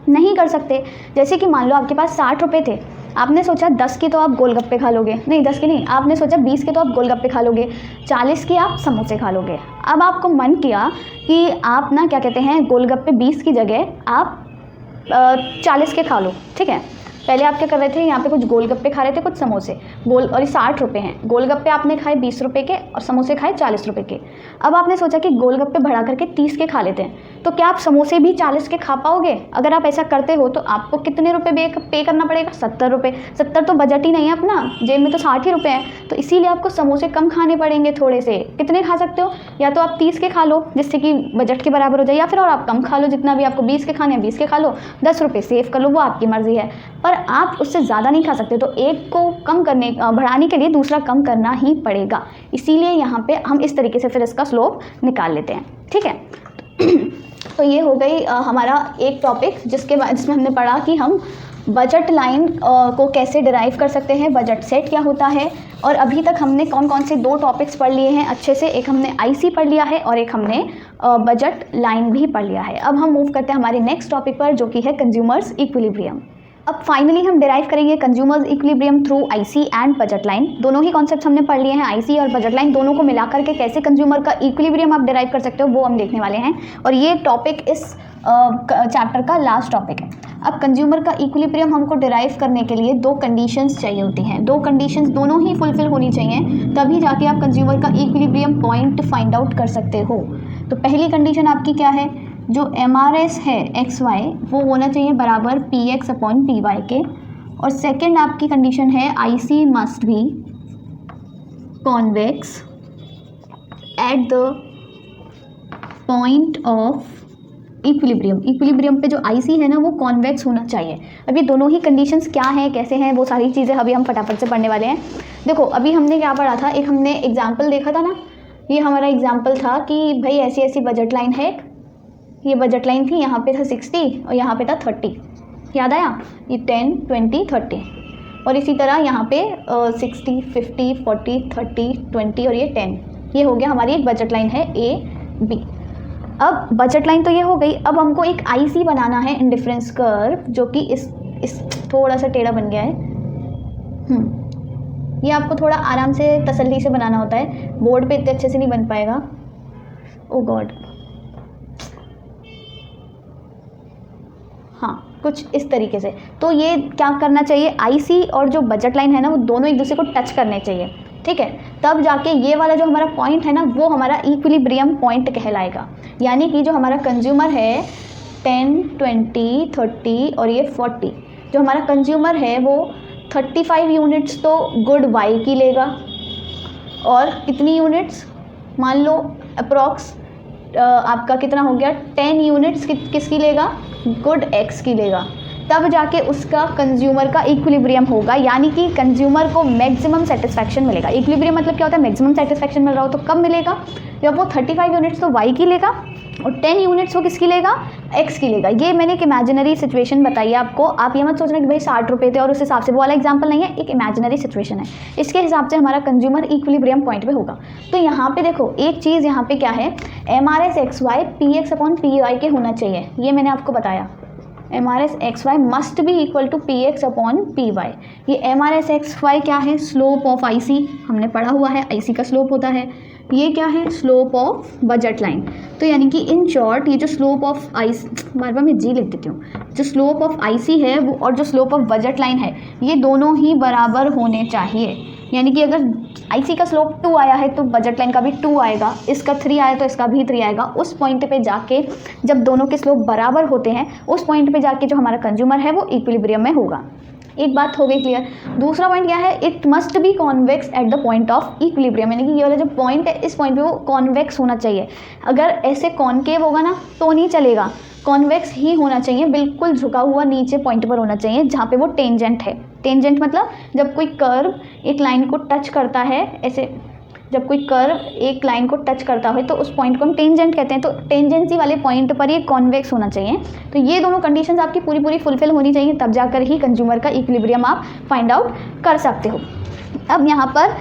नहीं कर सकते। जैसे कि मान लो आपके पास 60 रुपये थे, आपने सोचा 10 की तो आप गोलगप्पे खा लोगे, नहीं 10 की नहीं, आपने सोचा 20 के तो आप गोलगप्पे खा लोगे, 40 की आप समोसे खा लोगे। अब आपको मन किया कि आप ना क्या कहते हैं, गोलगप्पे 20 की जगह आप 40 के खा लो। ठीक है, पहले आप क्या कर रहे थे, यहाँ पे कुछ गोलगप्पे खा रहे थे, कुछ समोसे, और ये 60 रुपये हैं, गोलगप्पे आपने खाए 20 रुपये के और समोसे खाए 40 रुपये के। अब आपने सोचा कि गोलगप्पे बढ़ा करके 30 के खा लेते हैं, तो क्या आप समोसे भी 40 के खा पाओगे? अगर आप ऐसा करते हो तो आपको कितने रुपये पे करना पड़ेगा, 70 रुपये। 70 तो बजट ही नहीं है अपना, जेब में तो 60 ही रुपये हैं, तो इसीलिए आपको समोसे कम खाने पड़ेंगे थोड़े से। कितने खा सकते हो, या तो आप 30 के खा लो जिससे कि बजट के बराबर हो जाए, या फिर और आप कम खा लो, जितना भी आपको 20 के खाने हैं 20 के खा लो, 10 रुपये सेव कर लो, वो आपकी मर्ज़ी है, पर आप उससे ज़्यादा नहीं खा सकते। तो एक को कम करने बढ़ाने के लिए दूसरा कम करना ही पड़ेगा, इसीलिए यहाँ पे हम इस तरीके से फिर इसका स्लोप निकाल लेते हैं। ठीक है, तो ये हो गई हमारा एक टॉपिक जिसमें हमने पढ़ा कि हम बजट लाइन को कैसे डिराइव कर सकते हैं, बजट सेट क्या होता है, और अभी तक हमने कौन कौन से 2 टॉपिक्स पढ़ लिए हैं अच्छे से, एक हमने आईसी पढ़ लिया है और एक हमने बजट लाइन भी पढ़ लिया है। अब हम मूव करते हैं हमारे नेक्स्ट टॉपिक पर, जो कि है कंज्यूमर्स इक्विलिब्रियम। अब फाइनली हम डिराइव करेंगे consumers equilibrium through IC and budget line. दोनों ही कॉन्सेप्ट्स हमने पढ़ लिए हैं, आईसी और बजट लाइन, दोनों को मिलाकर के कैसे कंज्यूमर का इक्विलिब्रियम आप डिराइव कर सकते हो वो हम देखने वाले हैं, और ये टॉपिक इस चैप्टर का लास्ट टॉपिक है। अब कंज्यूमर का इक्विलिब्रियम हमको डिराइव करने के लिए 2 कंडीशंस चाहिए होती हैं, 2 कंडीशंस दोनों ही फुलफिल होनी चाहिए, तभी जाके आप कंज्यूमर का इक्विलिब्रियम पॉइंट फाइंड आउट कर सकते हो। तो पहली कंडीशन आपकी क्या है, जो MRS है XY वो होना चाहिए बराबर PX अपॉन PY के, और सेकंड आपकी कंडीशन है IC must be convex at the point of equilibrium. Equilibrium पे जो IC है ना वो कॉन्वेक्स होना चाहिए। अब ये दोनों ही कंडीशंस क्या हैं, कैसे हैं, वो सारी चीज़ें अभी हम फटाफट से पढ़ने वाले हैं। देखो अभी हमने क्या पढ़ा था, एक हमने एग्जाम्पल देखा था ना, ये हमारा एग्जाम्पल था कि भाई ऐसी ऐसी बजट लाइन है, ये बजट लाइन थी, यहाँ पे था 60 और यहाँ पे था 30, याद आया, ये 10, 20, 30, और इसी तरह यहाँ पे 60, 50, 40, 30, 20 और ये 10, ये हो गया हमारी एक बजट लाइन है AB। अब बजट लाइन तो ये हो गई, अब हमको एक IC बनाना है, इंडिफरेंस कर्व, जो कि इस थोड़ा सा टेढ़ा बन गया है। ये आपको थोड़ा आराम से तसल्ली से बनाना होता है, बोर्ड पे इतने अच्छे से नहीं बन पाएगा। ओ गॉड, हाँ कुछ इस तरीके से। तो ये क्या करना चाहिए, IC और जो बजट लाइन है ना वो दोनों एक दूसरे को टच करने चाहिए। ठीक है, तब जाके ये वाला जो हमारा पॉइंट है ना वो हमारा इक्विलिब्रियम पॉइंट कहलाएगा। यानी कि जो हमारा कंज्यूमर है 10, 20, 30 और ये 40, जो हमारा कंज्यूमर है वो 35 यूनिट्स तो गुड वाई की लेगा, और कितनी यूनिट्स, मान लो अप्रॉक्स आपका कितना हो गया, 10 यूनिट्स किसकी लेगा, गुड एक्स की लेगा। तब जाके उसका कंज्यूमर का इक्विलिब्रियम होगा, यानी कि कंज्यूमर को मैक्सिमम सेटिस्फैक्शन मिलेगा। इक्विलिब्रियम मतलब क्या होता है, मैक्सिमम सेटिस्फैक्शन मिल रहा हो तो कब मिलेगा, जब वो 35 यूनिट्स तो वाई की लेगा और 10 यूनिट्स वो किसकी लेगा, एक्स की लेगा। ये मैंने एक इमेजिनरी सिचुएशन बताई है आपको, आप ये मत सोचना कि भाई 60 रुपये थे और उस हिसाब से, वो वाला एग्जांपल नहीं है, एक इमेजिनरी सिचुएशन है। इसके हिसाब से हमारा कंज्यूमर इक्विलिब्रियम पॉइंट पे होगा। तो यहाँ पे देखो एक चीज़ यहाँ पे क्या है, MRS/XY PX/PY के होना चाहिए, ये मैंने आपको बताया। MRS/XY must be equal to PX/PY। ये MRS/XY क्या है, स्लोप ऑफ IC, हमने पढ़ा हुआ है IC का स्लोप होता है। ये क्या है, स्लोप ऑफ बजट लाइन। तो यानी कि इन शॉर्ट ये जो स्लोप ऑफ IC, बार बार मैं जी लिख देती हूँ, जो स्लोप ऑफ IC है वो और जो स्लोप ऑफ बजट लाइन है ये दोनों ही बराबर होने चाहिए। यानी कि अगर IC का स्लोप 2 आया है तो बजट लाइन का भी 2 आएगा, इसका 3 आया तो इसका भी 3 आएगा। उस पॉइंट पे जाके जब दोनों के स्लोप बराबर होते हैं, उस पॉइंट पे जाके जो हमारा कंज्यूमर है वो इक्विलिब्रियम में होगा। एक बात हो गई क्लियर। दूसरा पॉइंट क्या है, it must be convex at the point of equilibrium, यानी कि ये वाला जो पॉइंट है इस पॉइंट पे वो कॉन्वेक्स होना चाहिए। अगर ऐसे कॉनकेव होगा ना तो नहीं चलेगा, कॉन्वेक्स ही होना चाहिए, बिल्कुल झुका हुआ नीचे पॉइंट पर होना चाहिए जहाँ पे वो टेंजेंट है। टेंजेंट मतलब जब कोई कर्व एक लाइन को टच करता है, ऐसे जब कोई कर्व एक लाइन को टच करता है तो उस पॉइंट को हम टेंजेंट कहते हैं। तो टेंजेंसी वाले पॉइंट पर ये कॉन्वेक्स होना चाहिए। तो ये दोनों कंडीशंस आपकी पूरी फुलफिल होनी चाहिए, तब जाकर ही कंज्यूमर का इक्विलिब्रियम आप फाइंड आउट कर सकते हो। अब यहाँ पर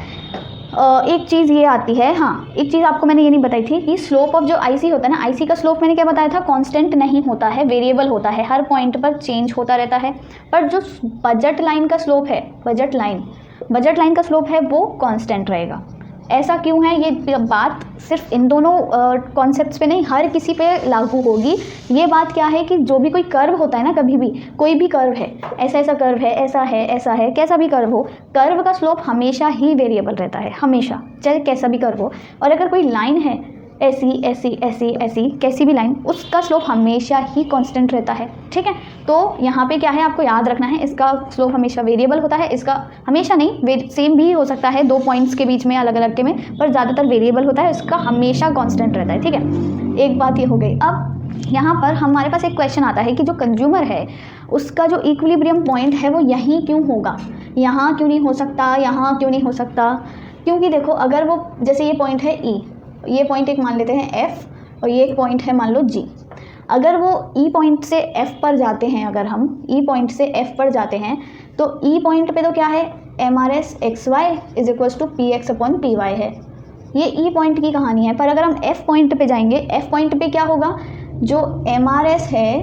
एक चीज़ ये आती है, हाँ एक चीज़ आपको मैंने ये नहीं बताई थी कि स्लोप ऑफ जो IC होता है ना, IC का स्लोप मैंने क्या बताया था, कांस्टेंट नहीं होता है, वेरिएबल होता है, हर पॉइंट पर चेंज होता रहता है। पर जो बजट लाइन का स्लोप है, बजट लाइन का स्लोप है वो कांस्टेंट रहेगा। ऐसा क्यों है, ये बात सिर्फ इन दोनों कॉन्सेप्ट्स पे नहीं, हर किसी पे लागू होगी। ये बात क्या है कि जो भी कोई कर्व होता है ना, कभी भी कोई भी कर्व है, ऐसा कर्व है, ऐसा है, कैसा भी कर्व हो, कर्व का स्लोप हमेशा ही वेरिएबल रहता है, हमेशा, चाहे कैसा भी कर्व हो। और अगर कोई लाइन है ऐसी कैसी भी लाइन, उसका स्लोप हमेशा ही कांस्टेंट रहता है, ठीक है। तो यहाँ पे क्या है, आपको याद रखना है, इसका स्लोप हमेशा वेरिएबल होता है, इसका हमेशा नहीं, सेम भी हो सकता है, 2 पॉइंट्स के बीच में अलग अलग के में, पर ज़्यादातर वेरिएबल होता है, इसका हमेशा कांस्टेंट रहता है, ठीक है। एक बात ये हो गई। अब यहाँ पर हमारे पास एक क्वेश्चन आता है कि जो कंज्यूमर है उसका जो इक्विलिब्रियम पॉइंट है वो यहीं क्यों होगा, यहाँ क्यों नहीं हो सकता, यहाँ क्यों नहीं हो सकता। क्योंकि देखो अगर वो, जैसे ये पॉइंट है E, ये पॉइंट एक मान लेते हैं F और ये एक पॉइंट है मान लो G। अगर वो E पॉइंट से F पर जाते हैं, अगर हम E पॉइंट से F पर जाते हैं तो E पॉइंट पे तो क्या है, MRS/XY is equals to PX/PY है, ये E पॉइंट की कहानी है। पर अगर हम F पॉइंट पे जाएंगे, F पॉइंट पे क्या होगा, जो MRS है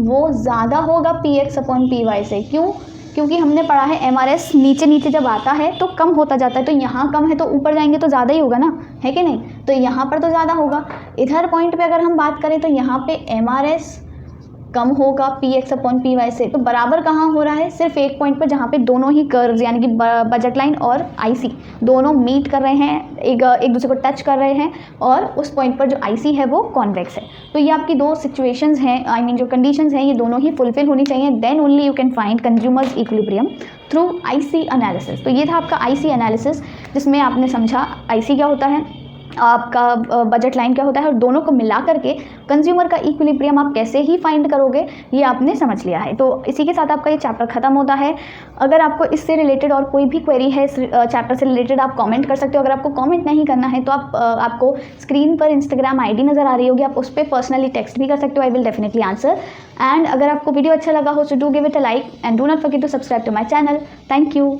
वो ज़्यादा होगा PX/PY से। क्यों, क्योंकि हमने पढ़ा है MRS नीचे जब आता है तो कम होता जाता है, तो यहाँ कम है तो ऊपर जाएंगे तो ज़्यादा ही होगा ना, है कि नहीं। तो यहाँ पर तो ज़्यादा होगा। इधर पॉइंट पे अगर हम बात करें तो यहाँ पे MRS कम होगा PX/PY से। तो बराबर कहाँ हो रहा है, सिर्फ एक पॉइंट पर जहाँ पे दोनों ही कर्व्स यानी कि बजट लाइन और IC दोनों मीट कर रहे हैं, एक दूसरे को टच कर रहे हैं, और उस पॉइंट पर जो IC है वो कॉन्वेक्स है। तो ये आपकी 2 सिचुएशंस हैं, आई मीन जो कंडीशंस हैं, ये दोनों ही फुलफिल होनी चाहिए, then only you can find consumer's equilibrium through IC analysis. तो ये था आपका IC एनालिसिस, जिसमें आपने समझा IC क्या होता है, आपका बजट लाइन क्या होता है, और दोनों को मिला करके कंज्यूमर का इक्विलिब्रियम आप कैसे ही फाइंड करोगे ये आपने समझ लिया है। तो इसी के साथ आपका ये चैप्टर ख़त्म होता है। अगर आपको इससे रिलेटेड और कोई भी क्वेरी है इस चैप्टर से रिलेटेड, आप कमेंट कर सकते हो। अगर आपको कमेंट नहीं करना है तो आपको स्क्रीन पर इंस्टाग्राम ID नज़र आ रही होगी, आप उस पर पर्सनली टेक्स्ट भी कर सकते हो, I will definitely answer. And अगर आपको वीडियो अच्छा लगा हो so do give it a like and do not forget to subscribe to my channel. Thank you.